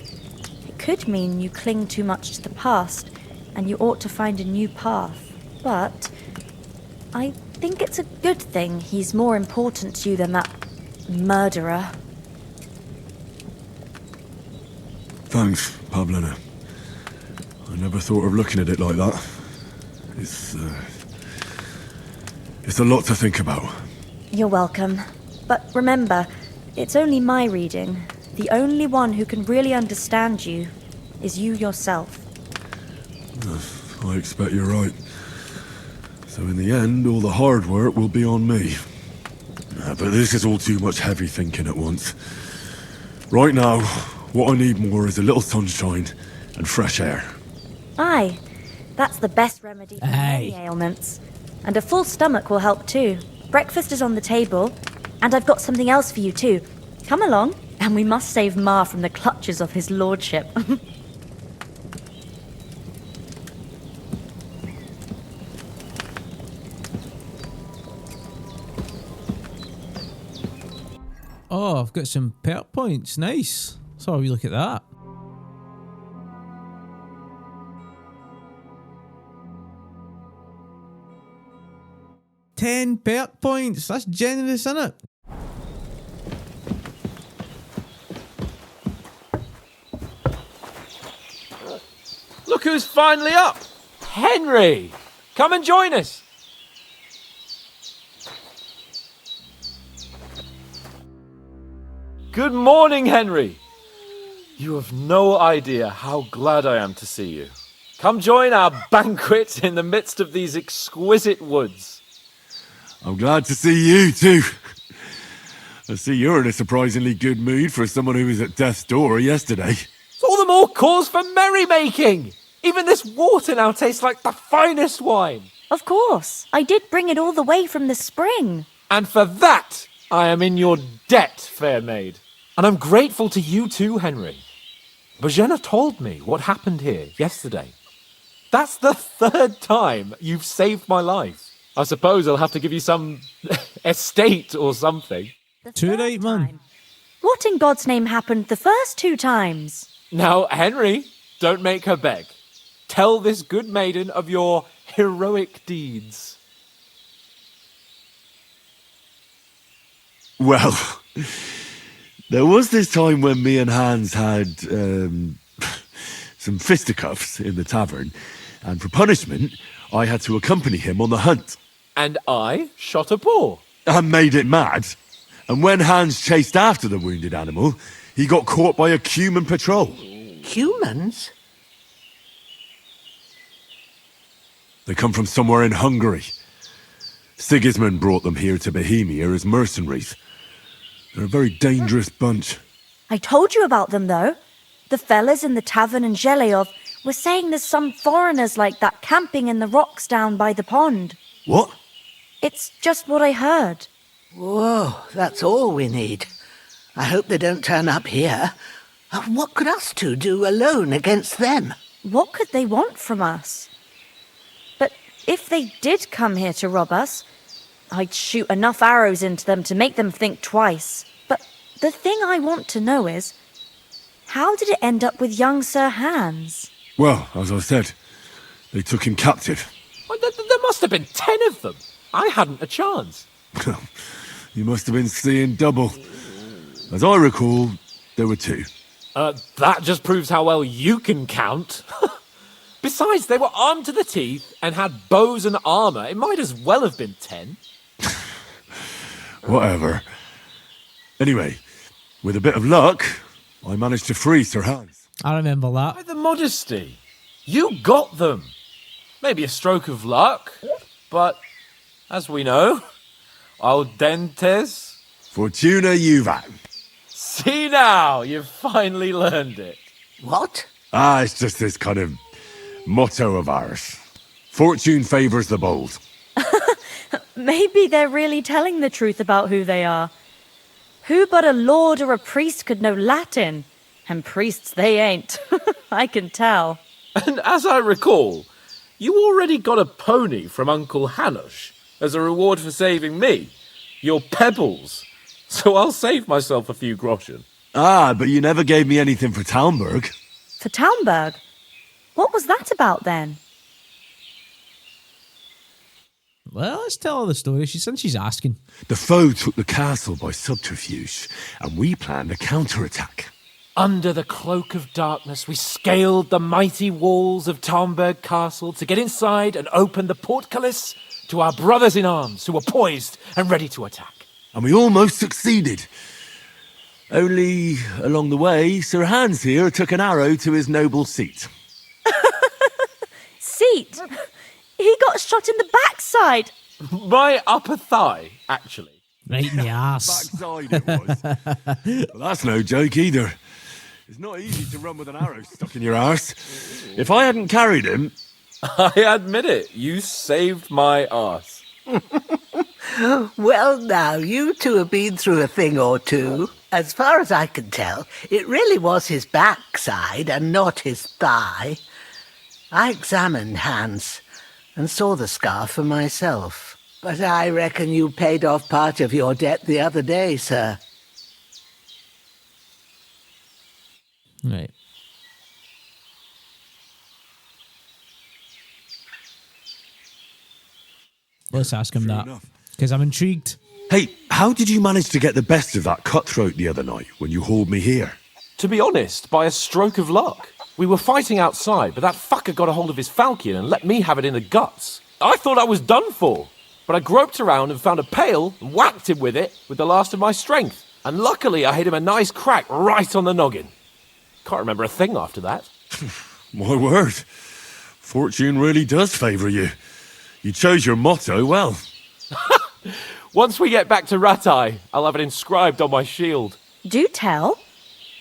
It could mean you cling too much to the past, and you ought to find a new path. But I think it's a good thing he's more important to you than that murderer. Thanks, Pavlena. I never thought of looking at it like that. It's a lot to think about. You're welcome. But remember, it's only my reading. The only one who can really understand you is you yourself. I expect you're right. So in the end, all the hard work will be on me. But this is all too much heavy thinking at once. Right now, what I need more is a little sunshine and fresh air. Aye, that's the best remedy for many ailments. And a full stomach will help too. Breakfast is on the table, and I've got something else for you too. Come along, and we must save Ma from the clutches of his lordship. Oh, I've got some perk points. Nice. So have we look at that. $10 perk points. That's generous, isn't it? Look who's finally up! Henry! Come and join us! Good morning, Henry! You have no idea how glad I am to see you. Come join our banquet in the midst of these exquisite woods. I'm glad to see you too. I see you're in a surprisingly good mood for someone who was at death's door yesterday. It's all the more cause for merrymaking! Even this water now tastes like the finest wine. Of course. I did bring it all the way from the spring. And for that, I am in your debt, fair maid. And I'm grateful to you too, Henry. Bozhena told me what happened here yesterday. That's the 3rd time you've saved my life. I suppose I'll have to give you some estate or something. Too late, man. What in God's name happened the first 2 times? Now, Henry, don't make her beg. Tell this good maiden of your heroic deeds. Well, there was this time when me and Hans had some fisticuffs in the tavern, and for punishment, I had to accompany him on the hunt. And I shot a boar. And made it mad. And when Hans chased after the wounded animal, he got caught by a human patrol. Humans? They come from somewhere in Hungary. Sigismund brought them here to Bohemia as mercenaries. They're a very dangerous bunch. I told you about them, though. The fellas in the tavern in Zheleyov were saying there's some foreigners like that camping in the rocks down by the pond. What? It's just what I heard. Whoa, that's all we need. I hope they don't turn up here. What could us two do alone against them? What could they want from us? But if they did come here to rob us, I'd shoot enough arrows into them to make them think twice. But the thing I want to know is, how did it end up with young Sir Hans? Well, as I said, they took him captive. Well, there must have been 10 of them. I hadn't a chance. You must have been seeing double. As I recall, there were 2. That just proves how well you can count. Besides, they were armed to the teeth and had bows and armour. It might as well have been 10. Whatever. Anyway, with a bit of luck, I managed to free Sir Hans. I remember that. By the modesty. You got them. Maybe a stroke of luck, but as we know, audentes Fortuna juvat. See now, you've finally learned it. What? It's just this kind of motto of ours. Fortune favours the bold. Maybe they're really telling the truth about who they are. Who but a lord or a priest could know Latin? And priests they ain't. I can tell. And as I recall, you already got a pony from Uncle Hanush as a reward for saving me. Your pebbles. So I'll save myself a few groschen. But you never gave me anything for Talmberg. For Talmberg? What was that about then? Well, let's tell her the story. Since she's asking. The foe took the castle by subterfuge, and we planned a counterattack. Under the cloak of darkness, we scaled the mighty walls of Talmberg Castle to get inside and open the portcullis to our brothers in arms who were poised and ready to attack. And we almost succeeded. Only, along the way, Sir Hans here took an arrow to his noble seat. Seat? He got shot in the backside. My upper thigh, actually. Right in the arse. Backside it was. Well, that's no joke either. It's not easy to run with an arrow stuck in your arse. If I hadn't carried him... I admit it, you saved my arse. Well, now, you two have been through a thing or two. As far as I can tell, it really was his backside and not his thigh. I examined Hans and saw the scar for myself. But I reckon you paid off part of your debt the other day, sir. Right. Let's ask him that. Because I'm intrigued. Hey, how did you manage to get the best of that cutthroat the other night when you hauled me here? To be honest, by a stroke of luck. We were fighting outside, but that fucker got a hold of his falchion and let me have it in the guts. I thought I was done for, but I groped around and found a pail and whacked him with it with the last of my strength. And luckily I hit him a nice crack right on the noggin. Can't remember a thing after that. My word. Fortune really does favour you. You chose your motto well. Once we get back to Ratai, I'll have it inscribed on my shield. Do tell.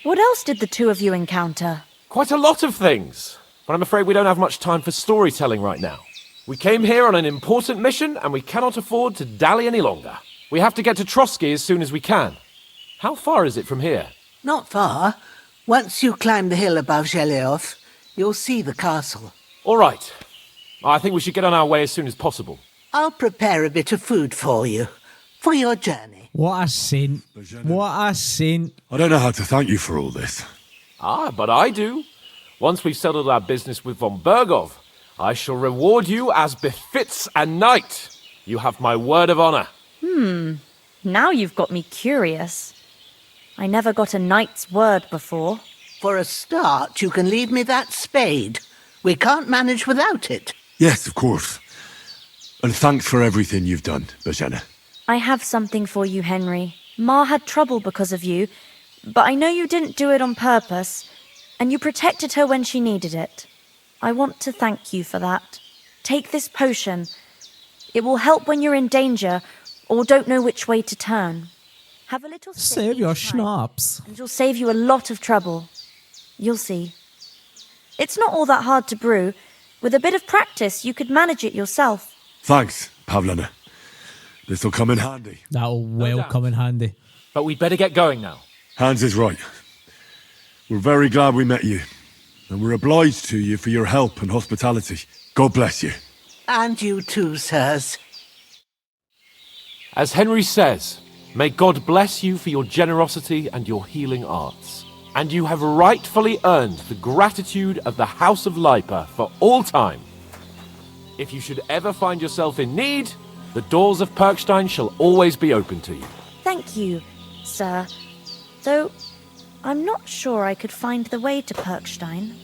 What else did the two of you encounter? Quite a lot of things, but I'm afraid we don't have much time for storytelling right now. We came here on an important mission, and we cannot afford to dally any longer. We have to get to Trotsky as soon as we can. How far is it from here? Not far. Once you climb the hill above Zheleov, you'll see the castle. All right. I think we should get on our way as soon as possible. I'll prepare a bit of food for you, for your journey. What a saint. What a saint. I don't know how to thank you for all this. Ah, but I do. Once we've settled our business with von Bergov, I shall reward you as befits a knight. You have my word of honor. Now you've got me curious. I never got a knight's word before. For a start, you can leave me that spade. We can't manage without it. Yes, of course. And thanks for everything you've done, Bozhena. I have something for you, Henry. Ma had trouble because of you, but I know you didn't do it on purpose, and you protected her when she needed it. I want to thank you for that. Take this potion. It will help when you're in danger or don't know which way to turn. Have a little sip Save your each time, schnapps. and it'll save you a lot of trouble. You'll see. It's not all that hard to brew. With a bit of practice, you could manage it yourself. Thanks, Pavlena. This'll come in handy. That'll well come in handy. But we'd better get going now. Hans is right. We're very glad we met you. And we're obliged to you for your help and hospitality. God bless you. And you too, sirs. As Henry says, may God bless you for your generosity and your healing arts. And you have rightfully earned the gratitude of the House of Lipa for all time. If you should ever find yourself in need, the doors of Perkstein shall always be open to you. Thank you, sir. Though I'm not sure I could find the way to Perkstein.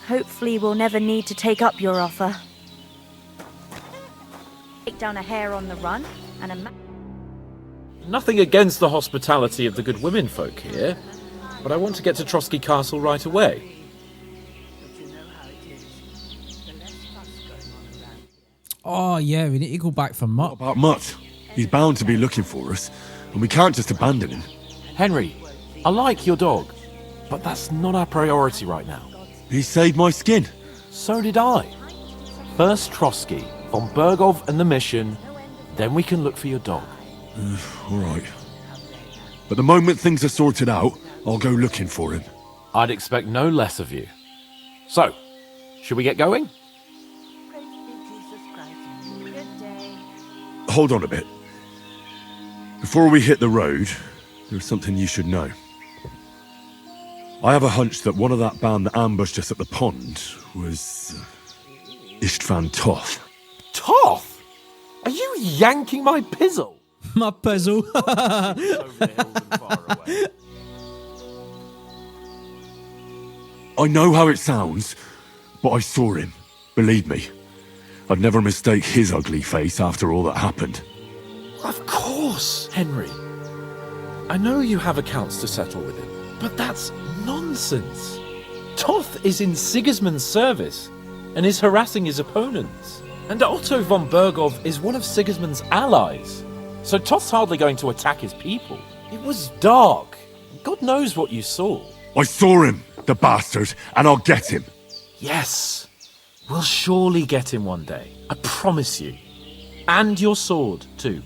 Hopefully we'll never need to take up your offer. Take down a hare on the run and a Nothing against the hospitality of the good women folk here, but I want to get to Trotsky Castle right away. Oh, yeah, we need to go back for Mutt. What about Mutt? He's bound to be looking for us, and we can't just abandon him. Henry, I like your dog, but that's not our priority right now. He saved my skin. So did I. First Trotsky, von Bergov and the mission, then we can look for your dog. All right. But the moment things are sorted out, I'll go looking for him. I'd expect no less of you. So, should we get going? Hold on a bit. Before we hit the road, there's something you should know. I have a hunch that one of that band that ambushed us at the pond was Istvan Toth. Toth? Are you yanking my pizzle? My puzzle. I know how it sounds, but I saw him. Believe me. I'd never mistake his ugly face after all that happened. Of course, Henry. I know you have accounts to settle with him, but that's nonsense. Toth is in Sigismund's service and is harassing his opponents. And Otto von Bergov is one of Sigismund's allies. So Toth's hardly going to attack his people. It was dark. God knows what you saw. I saw him, the bastard, and I'll get him. Yes. We'll surely get him one day. I promise you. And your sword, too.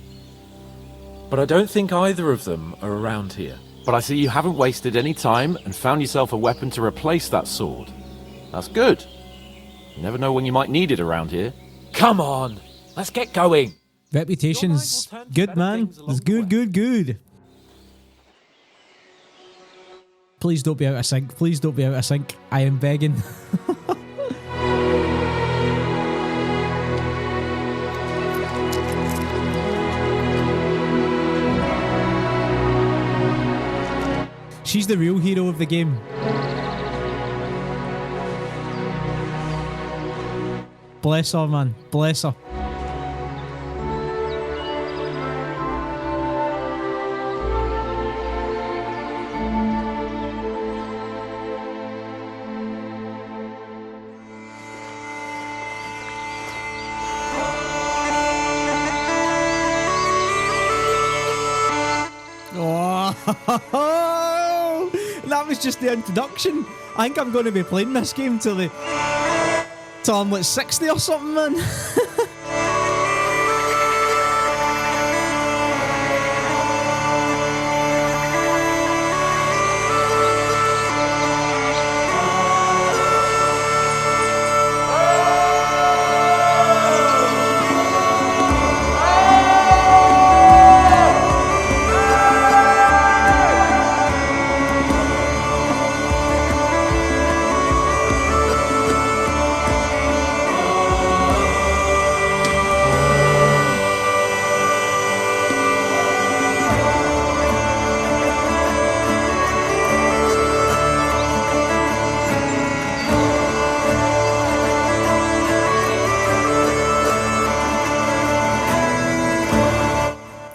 But I don't think either of them are around here. But I see you haven't wasted any time and found yourself a weapon to replace that sword. That's good. You never know when you might need it around here. Come on, let's get going. Reputation's good, man. It's good, good, good. Please don't be out of sync. Please don't be out of sync. I am begging. She's the real hero of the game. Bless her, man. Bless her. That was just the introduction. I think I'm going to be playing this game till I'm like 60 or something, man.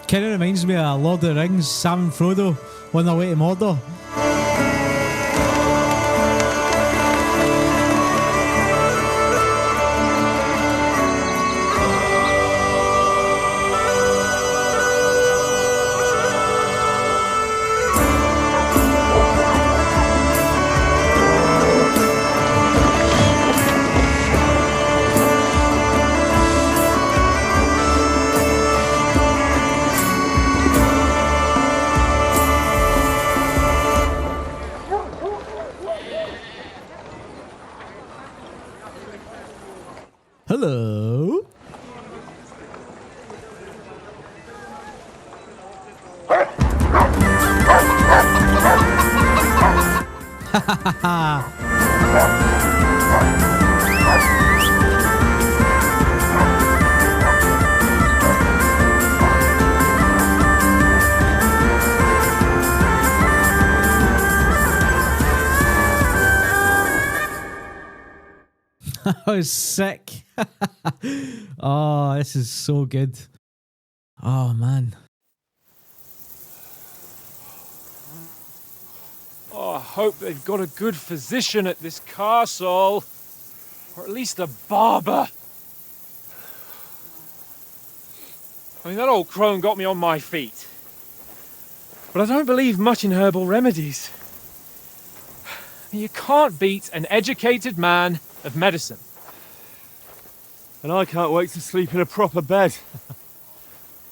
Kind of reminds me of Lord of the Rings, Sam and Frodo on their way to Mordor. Hello. That was sick. Oh, this is so good. Oh, man. Oh, I hope they've got a good physician at this castle. Or at least a barber. I mean, that old crone got me on my feet. But I don't believe much in herbal remedies. You can't beat an educated man of medicine. And I can't wait to sleep in a proper bed.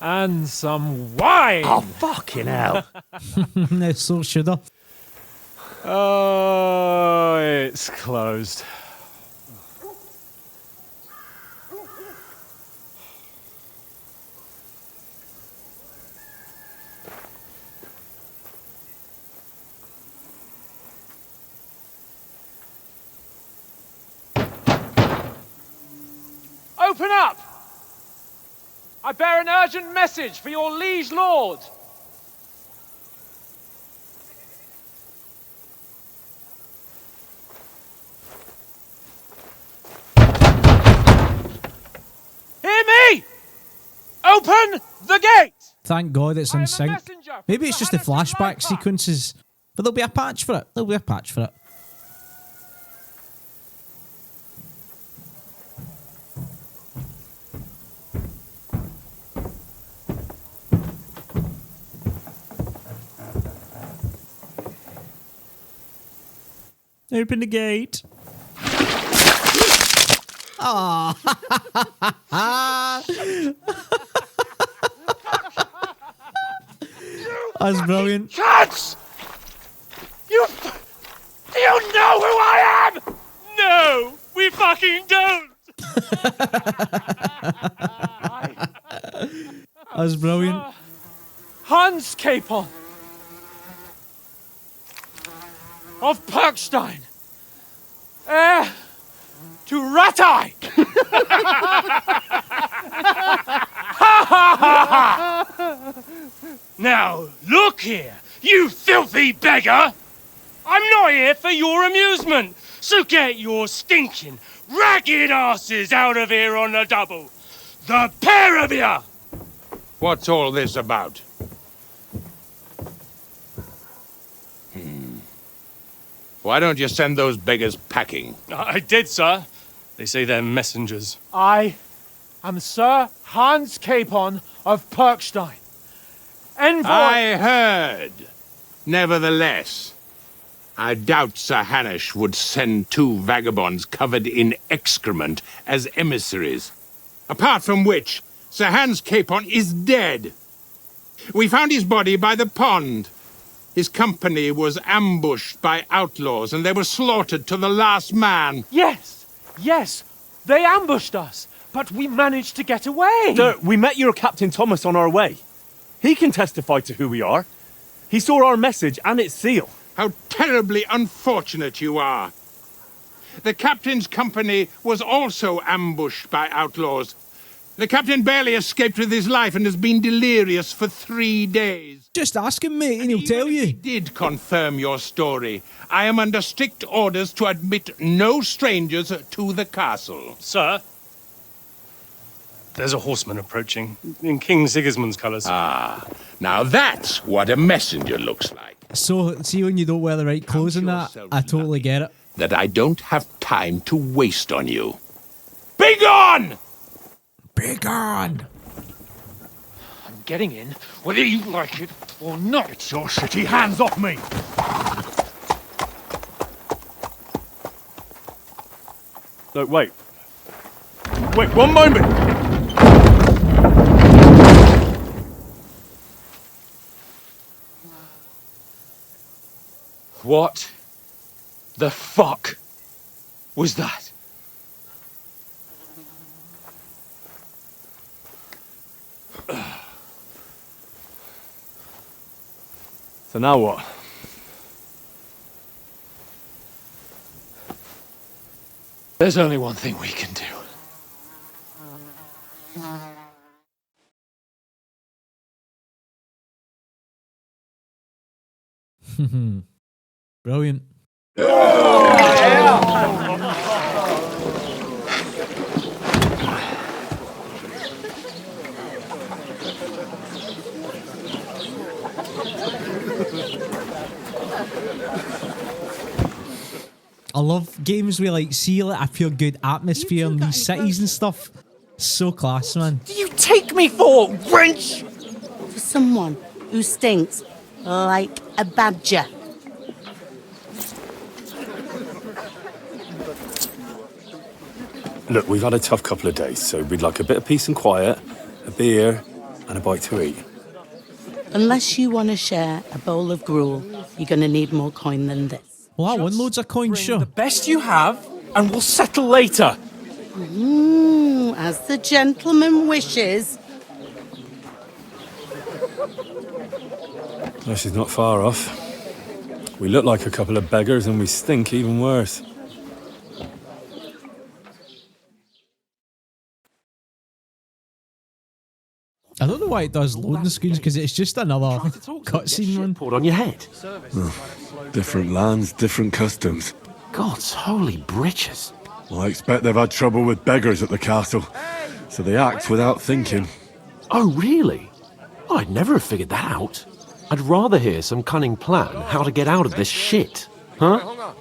And some wine! Oh, fucking hell. So should I. Oh, it's closed. Open up! I bear an urgent message for your liege lord. Hear me! Open the gate! Thank God it's in sync. Maybe it's just the flashback sequences, but there'll be a patch for it. There'll be a patch for it. Open the gate. Ah! That's brilliant. Cats! You know who I am? No, we fucking don't. That's brilliant. Hans Capon of Perkstein, heir to Ratai. Now, look here, you filthy beggar! I'm not here for your amusement, so get your stinking, ragged asses out of here on the double. The pair of you! What's all this about? Why don't you send those beggars packing? I did, sir. They say they're messengers. I am Sir Hans Capon of Perkstein. Envoy. I heard. Nevertheless, I doubt Sir Hanush would send 2 vagabonds covered in excrement as emissaries. Apart from which, Sir Hans Capon is dead. We found his body by the pond. His company was ambushed by outlaws, and they were slaughtered to the last man. Yes! Yes! They ambushed us, but we managed to get away! Sir, we met your Captain Thomas on our way. He can testify to who we are. He saw our message and its seal. How terribly unfortunate you are. The captain's company was also ambushed by outlaws. The captain barely escaped with his life and has been delirious for 3 days. Just ask him, mate, and he'll tell you. He did confirm your story. I am under strict orders to admit no strangers to the castle. Sir, there's a horseman approaching in King Sigismund's colours. Ah, now that's what a messenger looks like. So, see when you don't wear the right clothes and that? I totally get it. That I don't have time to waste on you. Be gone! Be gone! I'm getting in, whether you like it or not. It's your shitty hands off me! No, wait. Wait, one moment! What the fuck was that? So now what? There's only one thing we can do. Brilliant. I love games where like see like a pure good atmosphere in these cities and stuff. So class, man. Do you take me for, wench? For someone who stinks like a badger. Look, we've had a tough couple of days, so we'd like a bit of peace and quiet, a beer, and a bite to eat. Unless you want to share a bowl of gruel, you're going to need more coin than this. Well, I won loads of coins, sure. The best you have, and we'll settle later. As the gentleman wishes. Oh, she's not far off. We look like a couple of beggars, and we stink even worse. I don't know why it does loading screens, because it's just another cutscene, man. Poured on your head. Different lands, different customs. God's holy britches. Well, I expect they've had trouble with beggars at the castle, so they act without thinking. Oh, really? I'd never have figured that out. I'd rather hear some cunning plan how to get out of this shit. Huh?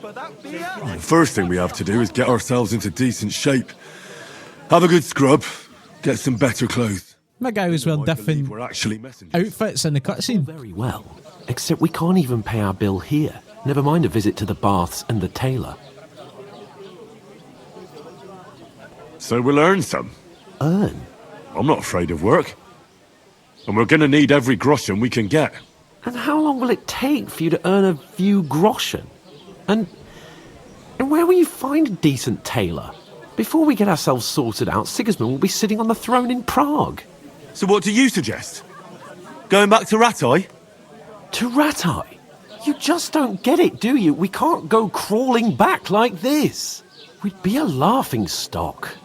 Well, first thing we have to do is get ourselves into decent shape. Have a good scrub, get some better clothes. My guy was wearing different outfits in the cutscene. Very well, except we can't even pay our bill here. Never mind a visit to the baths and the tailor. So we'll earn some. Earn? I'm not afraid of work. And we're gonna need every groschen we can get. And how long will it take for you to earn a few groschen? And where will you find a decent tailor? Before we get ourselves sorted out, Sigismund will be sitting on the throne in Prague. So what do you suggest? Going back to Ratai? To Ratai? You just don't get it, do you? We can't go crawling back like this. We'd be a laughing stock.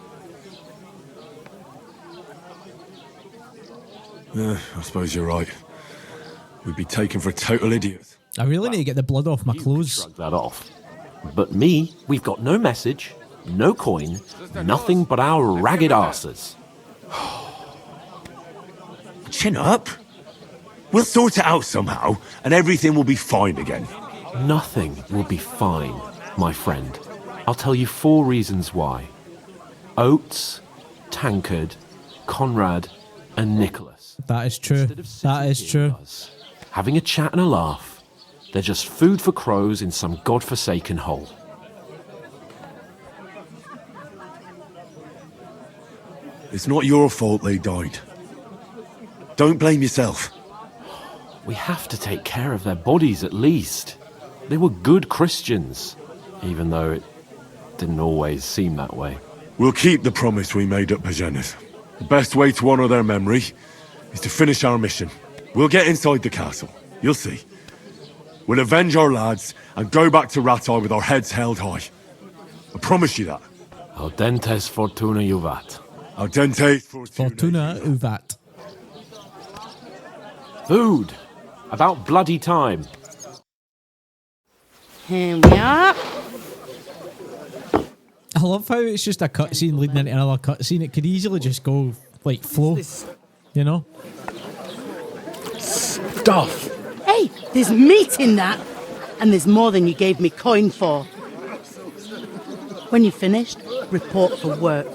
I suppose you're right. We'd be taken for total idiots. I really need to get the blood off my clothes. Shrug that off. But me, we've got no message, no coin, nothing but our ragged arses. Chin up. We'll sort it out somehow, and everything will be fine again. Nothing will be fine, my friend. I'll tell you 4 reasons why. Oates, Tankard, Conrad, and Nicholas. That is true. That is true. Having a chat and a laugh. They're just food for crows in some godforsaken hole. It's not your fault they died. Don't blame yourself. We have to take care of their bodies at least. They were good Christians, even though it didn't always seem that way. We'll keep the promise we made at Bozhena's. The best way to honor their memory is to finish our mission. We'll get inside the castle. You'll see. We'll avenge our lads and go back to Ratai with our heads held high. I promise you that. Audentes fortuna juvat. Audentes fortuna juvat. Food. About bloody time. Here we are. I love how it's just a cutscene leading into another cutscene. It could easily just go, like, flow. You know? Stuff. Hey, there's meat in that. And there's more than you gave me coin for. When you're finished, report for work.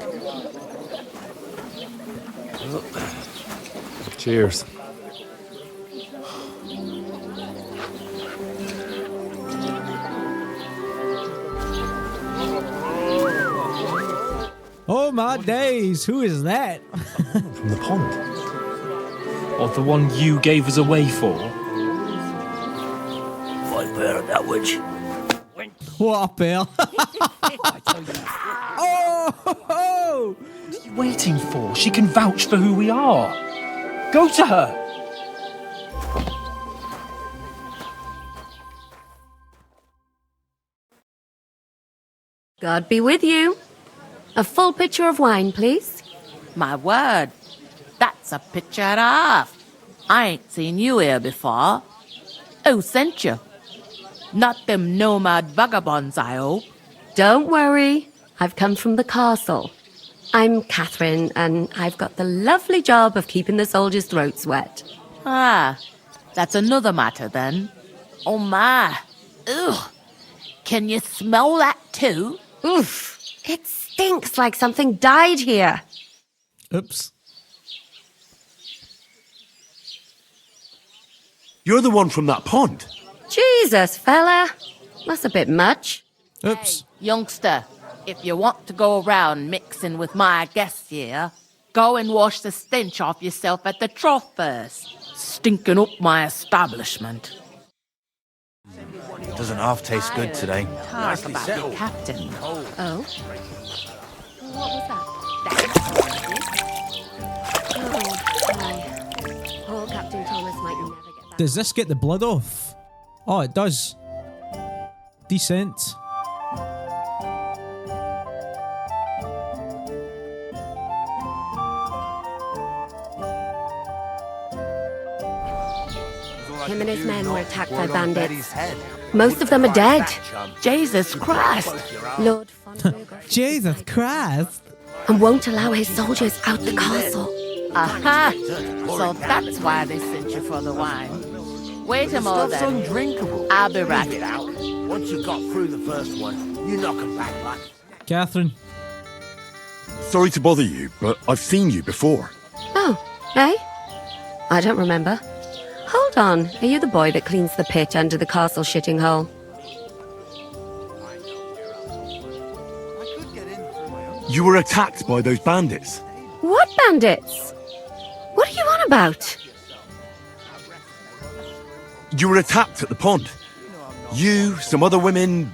Cheers. Oh my days, who is that? From the pond. Or the one you gave us away for? I've heard that witch. What a pair. Oh! What are you waiting for? She can vouch for who we are. Go to her. God be with you. A full pitcher of wine, please. My word, that's a picture and a half. I ain't seen you here before. Who sent you? Not them nomad vagabonds, I hope. Don't worry, I've come from the castle. I'm Catherine, and I've got the lovely job of keeping the soldiers' throats wet. Ah, that's another matter then. Oh my, ugh. Can you smell that too? Oof, it stinks like something died here. Oops. You're the one from that pond. Jesus, fella. That's a bit much. Oops. Hey, youngster, if you want to go around mixing with my guests here, go and wash the stench off yourself at the trough first. Stinking up my establishment. Doesn't half taste good today. Talk about the captain. Oh? What was that? Oh, my. Poor Captain Thomas might never get back. Does this get the blood off? Oh, it does. Decent. Him and his men were attacked by bandits. Most of them are dead. Jesus Christ! Lord Jesus Christ! And won't allow his soldiers out the castle. Aha! So that's why they sent you for the wine. Wait a moment then. Undrinkable. I'll be right Get out. Once you got through the first one, you knock 'em back like. Catherine. Sorry to bother you, but I've seen you before. Oh, eh? I don't remember. Hold on, are you the boy that cleans the pit under the castle shitting hole? You were attacked by those bandits. What bandits? What are you on about? You were attacked at the pond. You, some other women,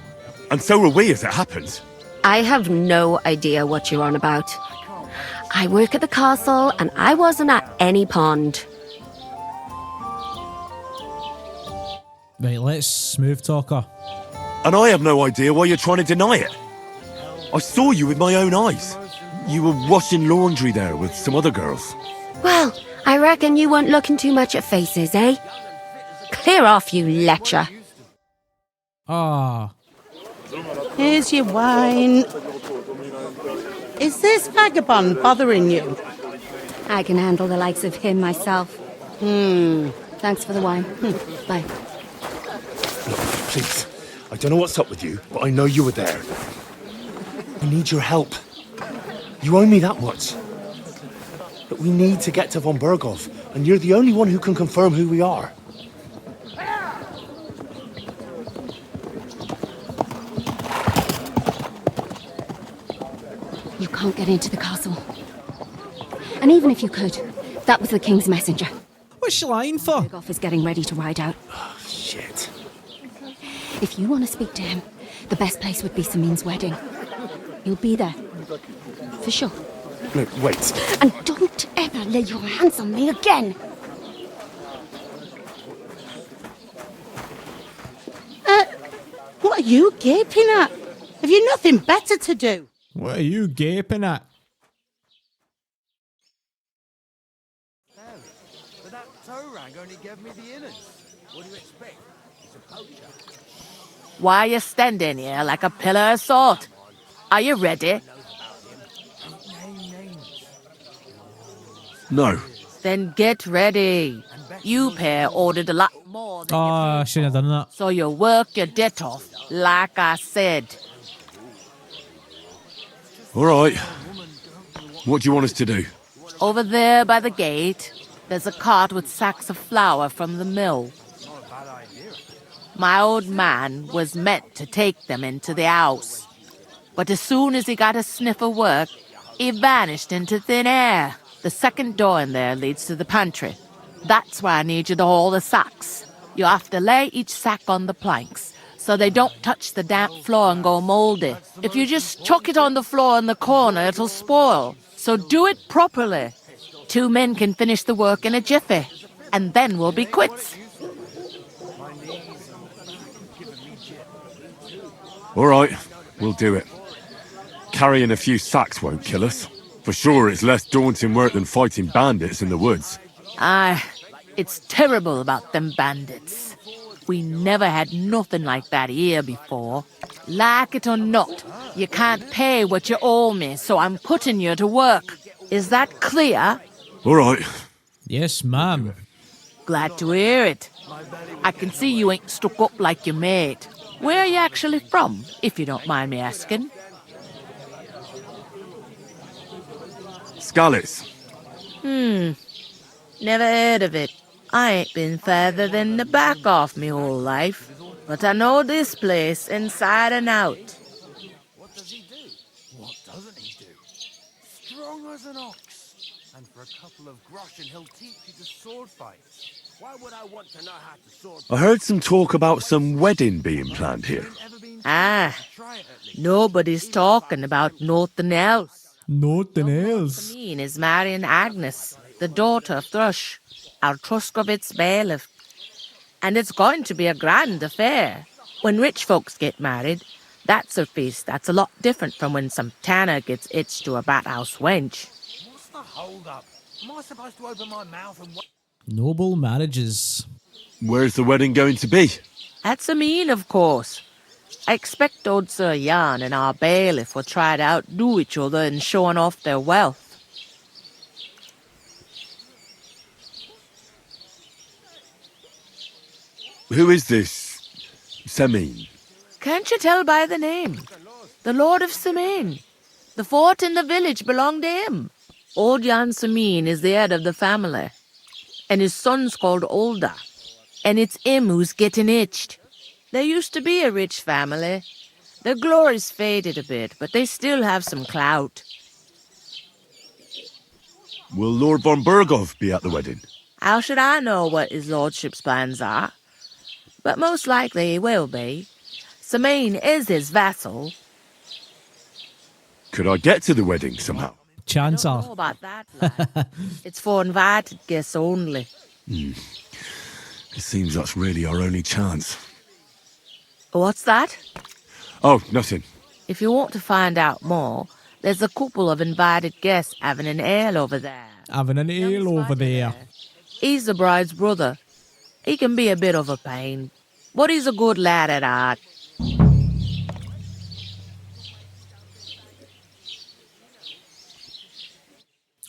and so were we as it happens. I have no idea what you're on about. I work at the castle and I wasn't at any pond. Right, let's smooth talk her. And I have no idea why you're trying to deny it. I saw you with my own eyes. You were washing laundry there with some other girls. Well, I reckon you weren't looking too much at faces, eh? Clear off, you lecher. Ah. Here's your wine. Is this vagabond bothering you? I can handle the likes of him myself. Thanks for the wine. Bye. Please, I don't know what's up with you, but I know you were there. I need your help. You owe me that much. But we need to get to von Berghoff, and you're the only one who can confirm who we are. You can't get into the castle. And even if you could, that was the king's messenger. What's she lying for? Berghoff is getting ready to ride out. Oh, shit. If you want to speak to him, the best place would be Samin's wedding. He'll be there. For sure. No, wait. And don't ever lay your hands on me again! What are you gaping at? Have you nothing better to do? What are you gaping at? But that Torang only gave me the innards. What do you expect? He's a poacher. Why are you standing here like a pillar of salt? Are you ready? No. Then get ready. You pair ordered a lot more than I shouldn't have done that. so you work your debt off, like I said. All right. What do you want us to do? Over there by the gate, there's a cart with sacks of flour from the mill. My old man was meant to take them into the house. But as soon as he got a sniff of work, he vanished into thin air. The second door in there leads to the pantry. That's where I need you to haul the sacks. You have to lay each sack on the planks, so they don't touch the damp floor and go mouldy. If you just chuck it on the floor in the corner, it'll spoil. So do it properly. 2 men can finish the work in a jiffy, and then we'll be quits. All right, we'll do it. Carrying a few sacks won't kill us. For sure, it's less daunting work than fighting bandits in the woods. Aye, it's terrible about them bandits. We never had nothing like that here before. Like it or not, you can't pay what you owe me, so I'm putting you to work. Is that clear? All right. Yes, ma'am. Glad to hear it. I can see you ain't stuck up like your mate. Where are you actually from, if you don't mind me asking? Skalitz. Never heard of it. I ain't been further than the back off me whole life. But I know this place inside and out. What does he do? What doesn't he do? Strong as an ox. And for a couple of groschen, he'll teach you to sword fight. Why would I want to know how to sword I heard some talk about some wedding being planned here. Ah, nobody's talking about nothing else. Nothing else. Samin is marrying Agnes, the daughter of Thrush, our Truskovitz bailiff. And it's going to be a grand affair. When rich folks get married, that's a feast that's a lot different from when some tanner gets itched to a bathouse wench. What's the hold up? Am I supposed to open my mouth and Noble marriages. Where's the wedding going to be? At Samin, of course. I expect old Sir Jan and our bailiff will try to outdo each other in showing off their wealth. Who is this Samin? Can't you tell by the name? The Lord of Samin. The fort and the village belong to him. Old Jan Samin is the head of the family. And his son's called Olda. And it's him who's getting itched. There used to be a rich family. Their glory's faded a bit, but they still have some clout. Will Lord von Berghoff be at the wedding? How should I know what his lordship's plans are? But most likely he will be. Samin is his vassal. Could I get to the wedding somehow? Chance I don't know about that, lad. It's for invited guests only. It seems that's really our only chance. What's that? Oh, nothing. If you want to find out more, there's a couple of invited guests having an ale over there. Having an ale over there. He's the bride's brother. He can be a bit of a pain, but he's a good lad at heart.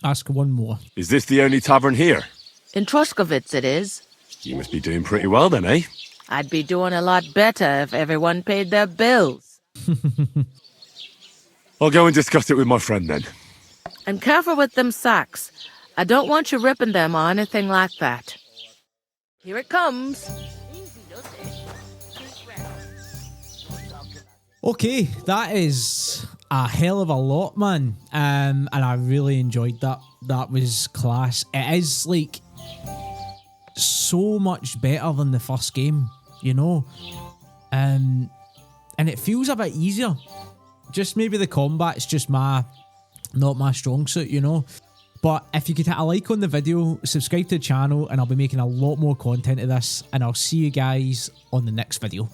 Ask one more. Is this the only tavern here? In Truskovitz it is. You must be doing pretty well then, eh? I'd be doing a lot better if everyone paid their bills. I'll go and discuss it with my friend then. And careful with them sacks. I don't want you ripping them or anything like that. Here it comes. Okay, that is a hell of a lot, man. And I really enjoyed that. That was class. It is like so much better than the first game, you know? And it feels a bit easier. Just maybe the combat's just not my strong suit, you know? But if you could hit a like on the video, subscribe to the channel, and I'll be making a lot more content of this, and I'll see you guys on the next video.